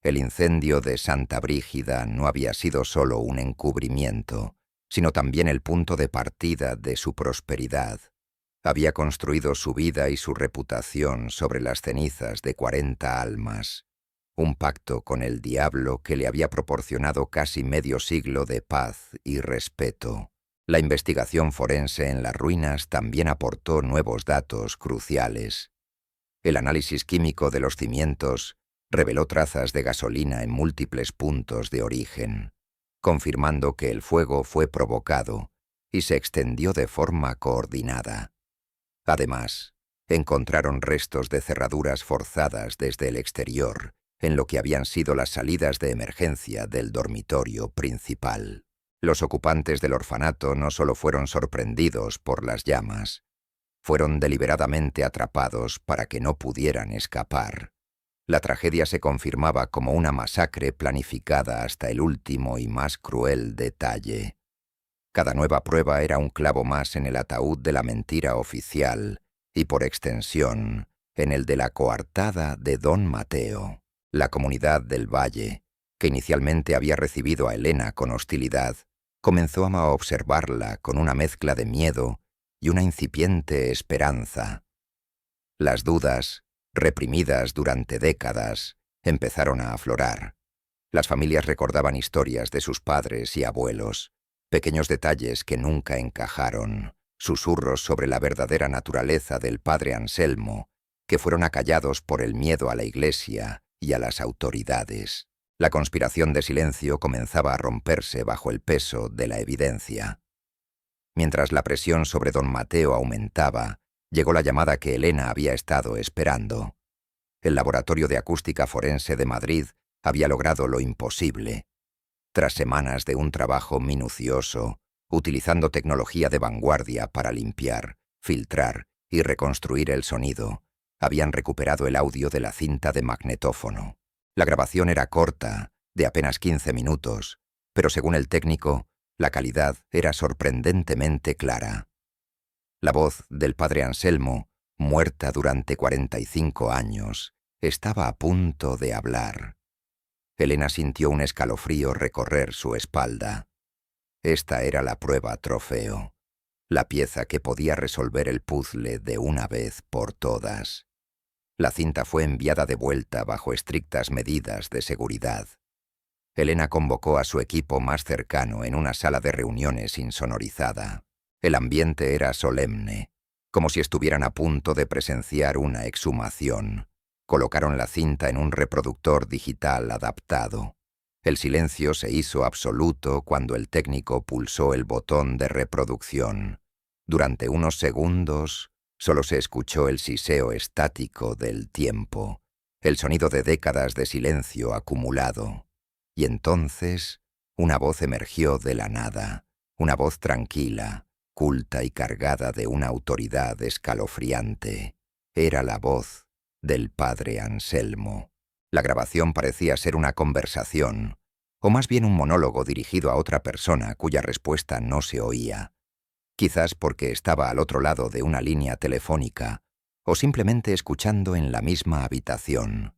El incendio de Santa Brígida no había sido solo un encubrimiento, sino también el punto de partida de su prosperidad. Había construido su vida y su reputación sobre las cenizas de 40 almas, un pacto con el diablo que le había proporcionado casi medio siglo de paz y respeto. La investigación forense en las ruinas también aportó nuevos datos cruciales. El análisis químico de los cimientos reveló trazas de gasolina en múltiples puntos de origen, confirmando que el fuego fue provocado y se extendió de forma coordinada. Además, encontraron restos de cerraduras forzadas desde el exterior, en lo que habían sido las salidas de emergencia del dormitorio principal. Los ocupantes del orfanato no solo fueron sorprendidos por las llamas, fueron deliberadamente atrapados para que no pudieran escapar. La tragedia se confirmaba como una masacre planificada hasta el último y más cruel detalle. Cada nueva prueba era un clavo más en el ataúd de la mentira oficial y, por extensión, en el de la coartada de don Mateo. La comunidad del Valle, que inicialmente había recibido a Elena con hostilidad, comenzó a observarla con una mezcla de miedo y una incipiente esperanza. Las dudas, reprimidas durante décadas, empezaron a aflorar. Las familias recordaban historias de sus padres y abuelos, pequeños detalles que nunca encajaron, susurros sobre la verdadera naturaleza del padre Anselmo, que fueron acallados por el miedo a la Iglesia y a las autoridades. La conspiración de silencio comenzaba a romperse bajo el peso de la evidencia. Mientras la presión sobre don Mateo aumentaba, llegó la llamada que Elena había estado esperando. El Laboratorio de Acústica Forense de Madrid había logrado lo imposible. Tras semanas de un trabajo minucioso, utilizando tecnología de vanguardia para limpiar, filtrar y reconstruir el sonido, habían recuperado el audio de la cinta de magnetófono. La grabación era corta, de apenas 15 minutos, pero según el técnico, la calidad era sorprendentemente clara. La voz del padre Anselmo, muerta durante 45 años, estaba a punto de hablar. Elena sintió un escalofrío recorrer su espalda. Esta era la prueba trofeo, la pieza que podía resolver el puzzle de una vez por todas. La cinta fue enviada de vuelta bajo estrictas medidas de seguridad. Elena convocó a su equipo más cercano en una sala de reuniones insonorizada. El ambiente era solemne, como si estuvieran a punto de presenciar una exhumación. Colocaron la cinta en un reproductor digital adaptado. El silencio se hizo absoluto cuando el técnico pulsó el botón de reproducción. Durante unos segundos, solo se escuchó el siseo estático del tiempo, el sonido de décadas de silencio acumulado. Y entonces, una voz emergió de la nada, una voz tranquila, culta y cargada de una autoridad escalofriante. Era la voz del padre Anselmo. La grabación parecía ser una conversación, o más bien un monólogo dirigido a otra persona cuya respuesta no se oía. Quizás porque estaba al otro lado de una línea telefónica, o simplemente escuchando en la misma habitación.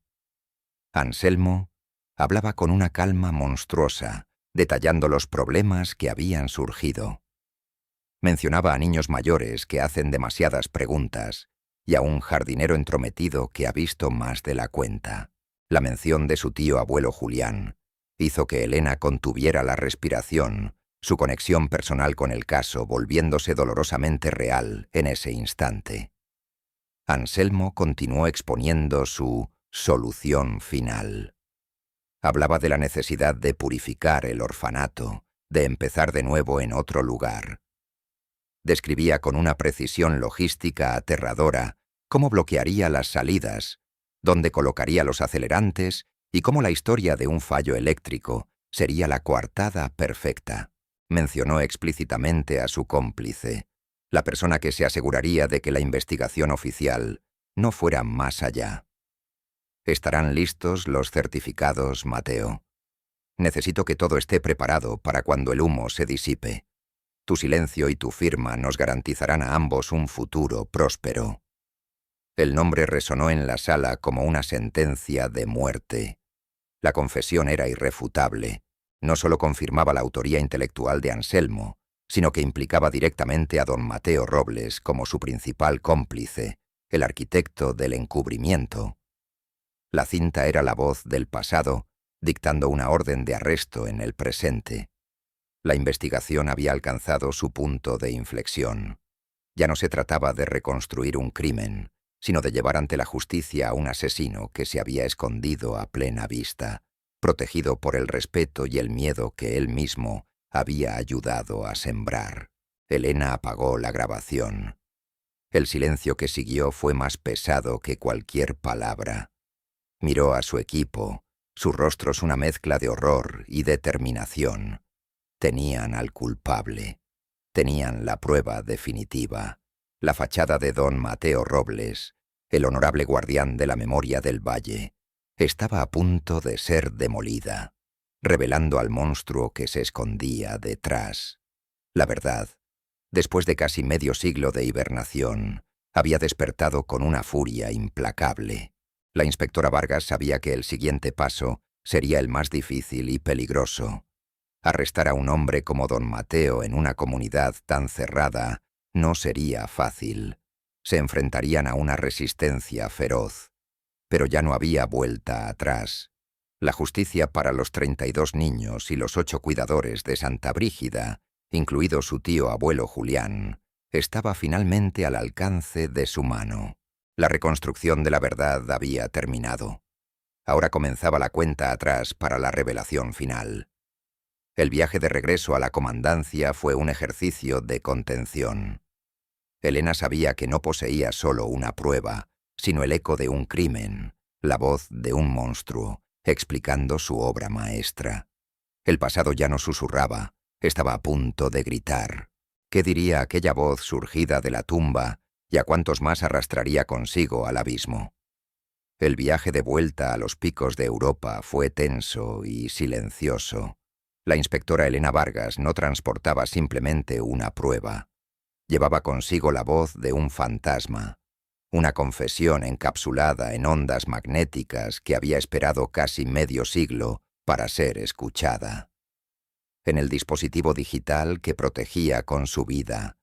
Anselmo hablaba con una calma monstruosa, detallando los problemas que habían surgido. Mencionaba a niños mayores que hacen demasiadas preguntas y a un jardinero entrometido que ha visto más de la cuenta. La mención de su tío abuelo Julián hizo que Elena contuviera la respiración, su conexión personal con el caso volviéndose dolorosamente real en ese instante. Anselmo continuó exponiendo su solución final. Hablaba de la necesidad de purificar el orfanato, de empezar de nuevo en otro lugar. Describía con una precisión logística aterradora cómo bloquearía las salidas, dónde colocaría los acelerantes y cómo la historia de un fallo eléctrico sería la coartada perfecta. Mencionó explícitamente a su cómplice, la persona que se aseguraría de que la investigación oficial no fuera más allá. ¿Estarán listos los certificados, Mateo? Necesito que todo esté preparado para cuando el humo se disipe. Tu silencio y tu firma nos garantizarán a ambos un futuro próspero. El nombre resonó en la sala como una sentencia de muerte. La confesión era irrefutable. No solo confirmaba la autoría intelectual de Anselmo, sino que implicaba directamente a don Mateo Robles como su principal cómplice, el arquitecto del encubrimiento. La cinta era la voz del pasado, dictando una orden de arresto en el presente. La investigación había alcanzado su punto de inflexión. Ya no se trataba de reconstruir un crimen, sino de llevar ante la justicia a un asesino que se había escondido a plena vista, protegido por el respeto y el miedo que él mismo había ayudado a sembrar. Elena apagó la grabación. El silencio que siguió fue más pesado que cualquier palabra. Miró a su equipo, sus rostros una mezcla de horror y determinación. Tenían al culpable. Tenían la prueba definitiva. La fachada de don Mateo Robles, el honorable guardián de la memoria del Valle, estaba a punto de ser demolida, revelando al monstruo que se escondía detrás. La verdad, después de casi medio siglo de hibernación, había despertado con una furia implacable. La inspectora Vargas sabía que el siguiente paso sería el más difícil y peligroso. Arrestar a un hombre como don Mateo en una comunidad tan cerrada no sería fácil. Se enfrentarían a una resistencia feroz. Pero ya no había vuelta atrás. La justicia para los 32 niños y los 8 cuidadores de Santa Brígida, incluido su tío abuelo Julián, estaba finalmente al alcance de su mano. La reconstrucción de la verdad había terminado. Ahora comenzaba la cuenta atrás para la revelación final. El viaje de regreso a la comandancia fue un ejercicio de contención. Elena sabía que no poseía solo una prueba, sino el eco de un crimen, la voz de un monstruo, explicando su obra maestra. El pasado ya no susurraba, estaba a punto de gritar. ¿Qué diría aquella voz surgida de la tumba y a cuántos más arrastraría consigo al abismo? El viaje de vuelta a los picos de Europa fue tenso y silencioso. La inspectora Elena Vargas no transportaba simplemente una prueba. Llevaba consigo la voz de un fantasma, una confesión encapsulada en ondas magnéticas que había esperado casi medio siglo para ser escuchada. En el dispositivo digital que protegía con su vida,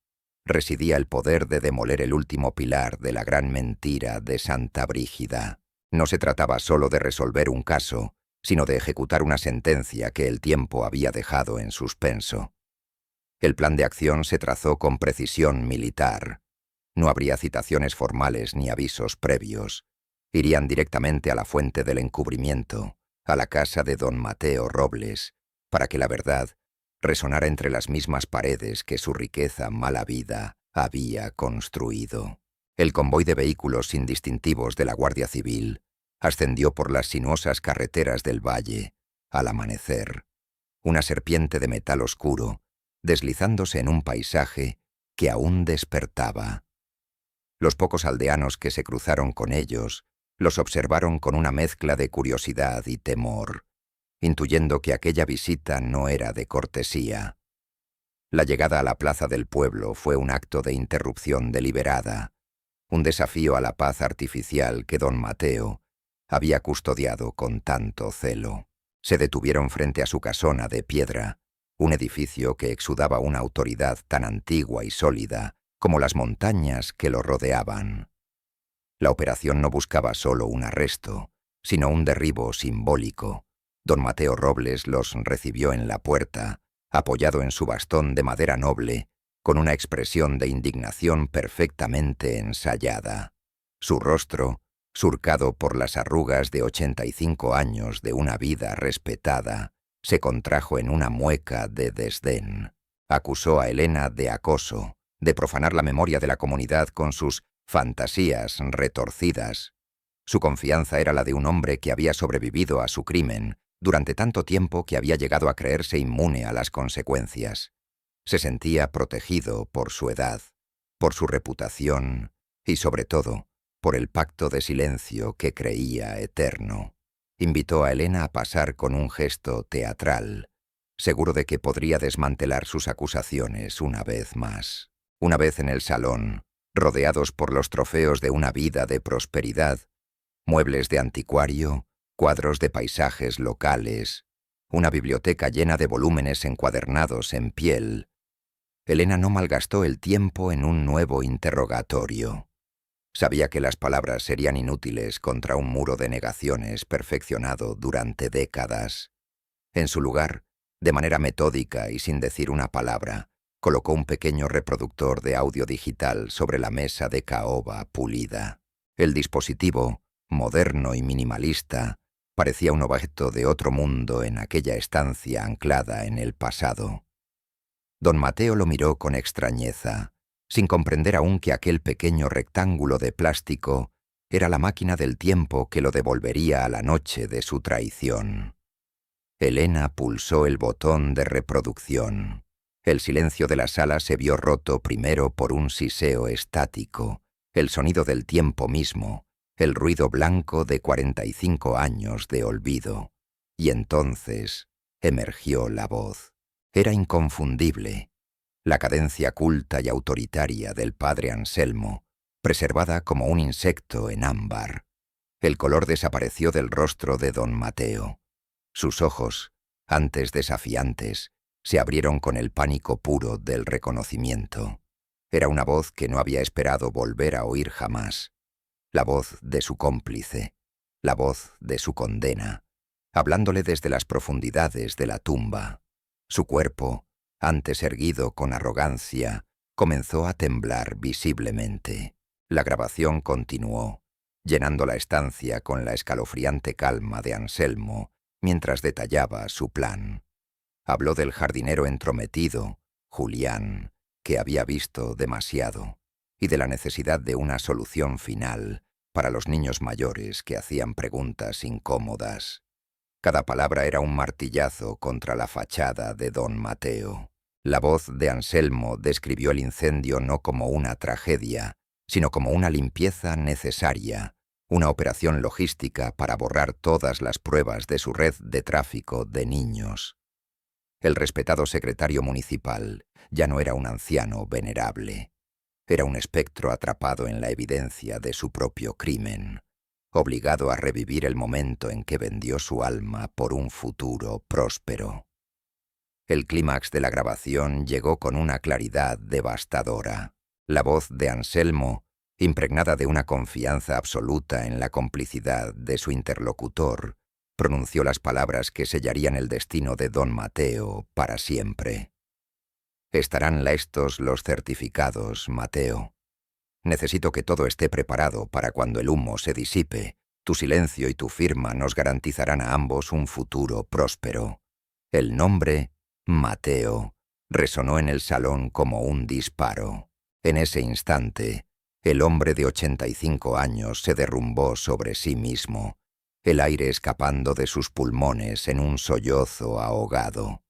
residía el poder de demoler el último pilar de la gran mentira de Santa Brígida. No se trataba solo de resolver un caso, sino de ejecutar una sentencia que el tiempo había dejado en suspenso. El plan de acción se trazó con precisión militar. No habría citaciones formales ni avisos previos. Irían directamente a la fuente del encubrimiento, a la casa de don Mateo Robles, para que la verdad resonara entre las mismas paredes que su riqueza mala vida había construido. El convoy de vehículos indistintivos de la Guardia Civil ascendió por las sinuosas carreteras del valle, al amanecer, una serpiente de metal oscuro, deslizándose en un paisaje que aún despertaba. Los pocos aldeanos que se cruzaron con ellos los observaron con una mezcla de curiosidad y temor, intuyendo que aquella visita no era de cortesía. La llegada a la plaza del pueblo fue un acto de interrupción deliberada, un desafío a la paz artificial que don Mateo había custodiado con tanto celo. Se detuvieron frente a su casona de piedra, un edificio que exudaba una autoridad tan antigua y sólida como las montañas que lo rodeaban. La operación no buscaba solo un arresto, sino un derribo simbólico. Don Mateo Robles los recibió en la puerta, apoyado en su bastón de madera noble, con una expresión de indignación perfectamente ensayada. Su rostro, surcado por las arrugas de 85 años de una vida respetada, se contrajo en una mueca de desdén. Acusó a Elena de acoso, de profanar la memoria de la comunidad con sus fantasías retorcidas. Su confianza era la de un hombre que había sobrevivido a su crimen durante tanto tiempo que había llegado a creerse inmune a las consecuencias. Se sentía protegido por su edad, por su reputación y, sobre todo, por el pacto de silencio que creía eterno. Invitó a Elena a pasar con un gesto teatral, seguro de que podría desmantelar sus acusaciones una vez más. Una vez en el salón, rodeados por los trofeos de una vida de prosperidad, muebles de anticuario, cuadros de paisajes locales, una biblioteca llena de volúmenes encuadernados en piel, Elena no malgastó el tiempo en un nuevo interrogatorio. Sabía que las palabras serían inútiles contra un muro de negaciones perfeccionado durante décadas. En su lugar, de manera metódica y sin decir una palabra, colocó un pequeño reproductor de audio digital sobre la mesa de caoba pulida. El dispositivo, moderno y minimalista, parecía un objeto de otro mundo en aquella estancia anclada en el pasado. Don Mateo lo miró con extrañeza, sin comprender aún que aquel pequeño rectángulo de plástico era la máquina del tiempo que lo devolvería a la noche de su traición. Elena pulsó el botón de reproducción. El silencio de la sala se vio roto primero por un siseo estático, el sonido del tiempo mismo, el ruido blanco de 45 años de olvido. Y entonces emergió la voz. Era inconfundible. La cadencia culta y autoritaria del padre Anselmo, preservada como un insecto en ámbar. El color desapareció del rostro de don Mateo. Sus ojos, antes desafiantes, se abrieron con el pánico puro del reconocimiento. Era una voz que no había esperado volver a oír jamás. La voz de su cómplice, la voz de su condena, hablándole desde las profundidades de la tumba. Su cuerpo, antes erguido con arrogancia, comenzó a temblar visiblemente. La grabación continuó, llenando la estancia con la escalofriante calma de Anselmo mientras detallaba su plan. Habló del jardinero entrometido, Julián, que había visto demasiado, y de la necesidad de una solución final para los niños mayores que hacían preguntas incómodas. Cada palabra era un martillazo contra la fachada de don Mateo. La voz de Anselmo describió el incendio no como una tragedia, sino como una limpieza necesaria, una operación logística para borrar todas las pruebas de su red de tráfico de niños. El respetado secretario municipal ya no era un anciano venerable. Era un espectro atrapado en la evidencia de su propio crimen, obligado a revivir el momento en que vendió su alma por un futuro próspero. El clímax de la grabación llegó con una claridad devastadora. La voz de Anselmo, impregnada de una confianza absoluta en la complicidad de su interlocutor, pronunció las palabras que sellarían el destino de don Mateo para siempre. «Estarán listos los certificados, Mateo. Necesito que todo esté preparado para cuando el humo se disipe. Tu silencio y tu firma nos garantizarán a ambos un futuro próspero». El nombre, Mateo, resonó en el salón como un disparo. En ese instante, el hombre de 85 años se derrumbó sobre sí mismo, el aire escapando de sus pulmones en un sollozo ahogado.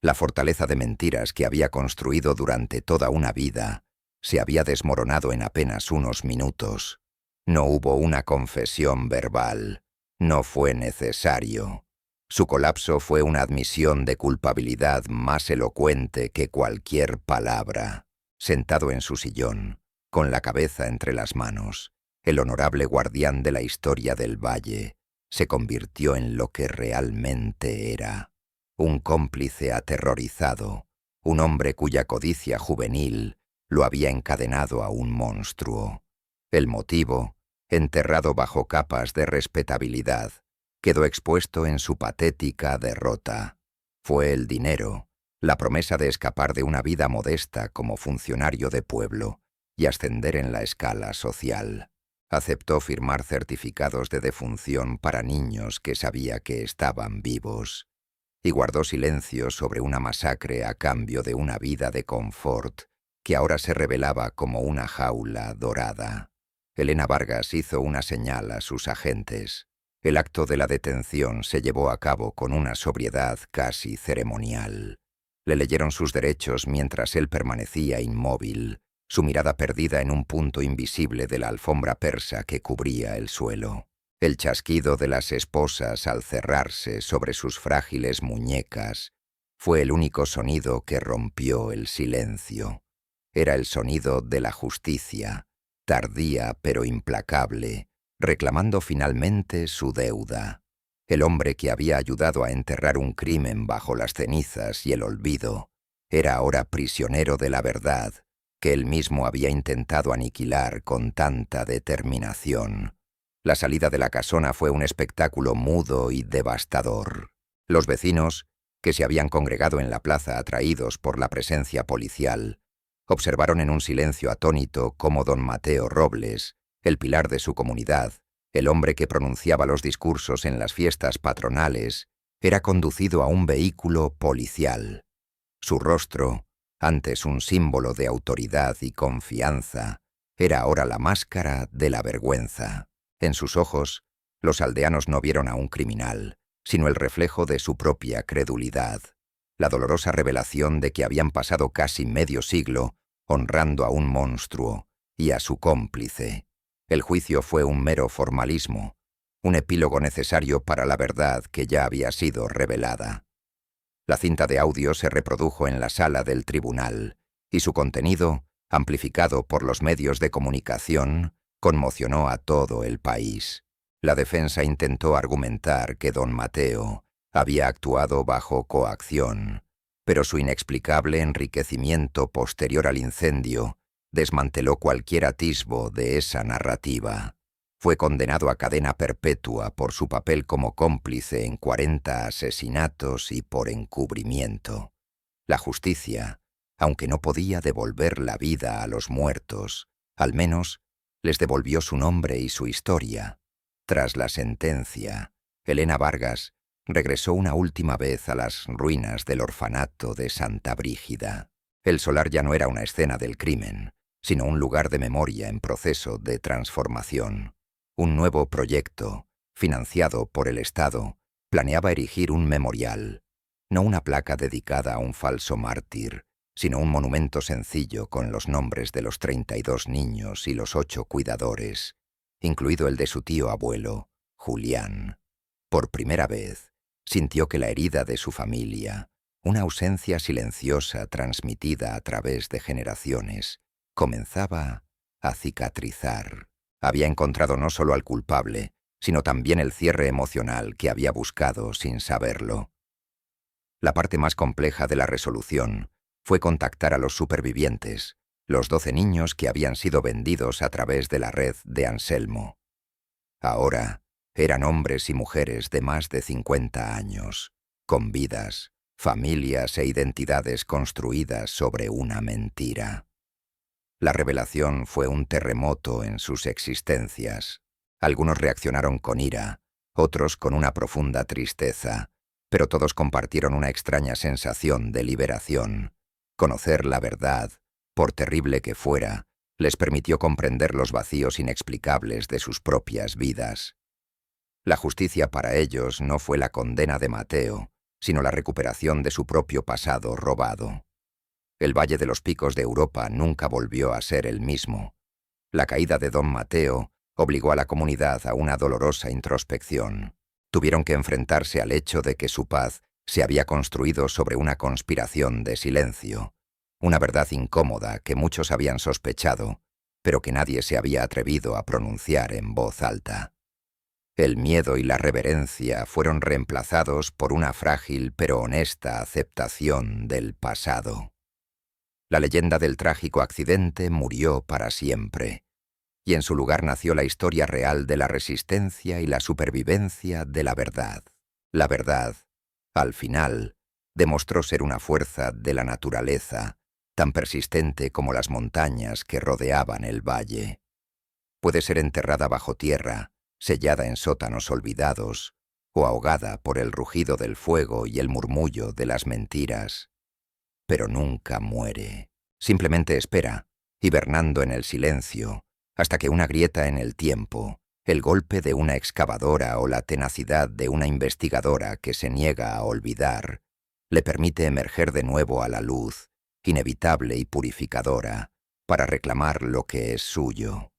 La fortaleza de mentiras que había construido durante toda una vida se había desmoronado en apenas unos minutos. No hubo una confesión verbal. No fue necesario. Su colapso fue una admisión de culpabilidad más elocuente que cualquier palabra. Sentado en su sillón, con la cabeza entre las manos, el honorable guardián de la historia del valle se convirtió en lo que realmente era: un cómplice aterrorizado, un hombre cuya codicia juvenil lo había encadenado a un monstruo. El motivo, enterrado bajo capas de respetabilidad, quedó expuesto en su patética derrota. Fue el dinero, la promesa de escapar de una vida modesta como funcionario de pueblo y ascender en la escala social. Aceptó firmar certificados de defunción para niños que sabía que estaban vivos, y guardó silencio sobre una masacre a cambio de una vida de confort que ahora se revelaba como una jaula dorada. Elena Vargas hizo una señal a sus agentes. El acto de la detención se llevó a cabo con una sobriedad casi ceremonial. Le leyeron sus derechos mientras él permanecía inmóvil, su mirada perdida en un punto invisible de la alfombra persa que cubría el suelo. El chasquido de las esposas al cerrarse sobre sus frágiles muñecas fue el único sonido que rompió el silencio. Era el sonido de la justicia, tardía pero implacable, reclamando finalmente su deuda. El hombre que había ayudado a enterrar un crimen bajo las cenizas y el olvido era ahora prisionero de la verdad que él mismo había intentado aniquilar con tanta determinación. La salida de la casona fue un espectáculo mudo y devastador. Los vecinos, que se habían congregado en la plaza atraídos por la presencia policial, observaron en un silencio atónito cómo don Mateo Robles, el pilar de su comunidad, el hombre que pronunciaba los discursos en las fiestas patronales, era conducido a un vehículo policial. Su rostro, antes un símbolo de autoridad y confianza, era ahora la máscara de la vergüenza. En sus ojos, los aldeanos no vieron a un criminal, sino el reflejo de su propia credulidad, la dolorosa revelación de que habían pasado casi medio siglo honrando a un monstruo y a su cómplice. El juicio fue un mero formalismo, un epílogo necesario para la verdad que ya había sido revelada. La cinta de audio se reprodujo en la sala del tribunal, y su contenido, amplificado por los medios de comunicación, conmocionó a todo el país. La defensa intentó argumentar que don Mateo había actuado bajo coacción, pero su inexplicable enriquecimiento posterior al incendio desmanteló cualquier atisbo de esa narrativa. Fue condenado a cadena perpetua por su papel como cómplice en 40 asesinatos y por encubrimiento. La justicia, aunque no podía devolver la vida a los muertos, al menos les devolvió su nombre y su historia. Tras la sentencia, Elena Vargas regresó una última vez a las ruinas del orfanato de Santa Brígida. El solar ya no era una escena del crimen, sino un lugar de memoria en proceso de transformación. Un nuevo proyecto, financiado por el Estado, planeaba erigir un memorial, no una placa dedicada a un falso mártir, sino un monumento sencillo con los nombres de los 32 niños y los 8 cuidadores, incluido el de su tío abuelo, Julián. Por primera vez, sintió que la herida de su familia, una ausencia silenciosa transmitida a través de generaciones, comenzaba a cicatrizar. Había encontrado no solo al culpable, sino también el cierre emocional que había buscado sin saberlo. La parte más compleja de la resolución fue contactar a los supervivientes, los 12 niños que habían sido vendidos a través de la red de Anselmo. Ahora eran hombres y mujeres de más de 50 años, con vidas, familias e identidades construidas sobre una mentira. La revelación fue un terremoto en sus existencias. Algunos reaccionaron con ira, otros con una profunda tristeza, pero todos compartieron una extraña sensación de liberación. Conocer la verdad, por terrible que fuera, les permitió comprender los vacíos inexplicables de sus propias vidas. La justicia para ellos no fue la condena de Mateo, sino la recuperación de su propio pasado robado. El Valle de los Picos de Europa nunca volvió a ser el mismo. La caída de don Mateo obligó a la comunidad a una dolorosa introspección. Tuvieron que enfrentarse al hecho de que su paz se había construido sobre una conspiración de silencio, una verdad incómoda que muchos habían sospechado, pero que nadie se había atrevido a pronunciar en voz alta. El miedo y la reverencia fueron reemplazados por una frágil pero honesta aceptación del pasado. La leyenda del trágico accidente murió para siempre, y en su lugar nació la historia real de la resistencia y la supervivencia de la verdad. La verdad, al final, demostró ser una fuerza de la naturaleza, tan persistente como las montañas que rodeaban el valle. Puede ser enterrada bajo tierra, sellada en sótanos olvidados, o ahogada por el rugido del fuego y el murmullo de las mentiras. Pero nunca muere. Simplemente espera, hibernando en el silencio, hasta que una grieta en el tiempo, el golpe de una excavadora o la tenacidad de una investigadora que se niega a olvidar, le permite emerger de nuevo a la luz, inevitable y purificadora, para reclamar lo que es suyo.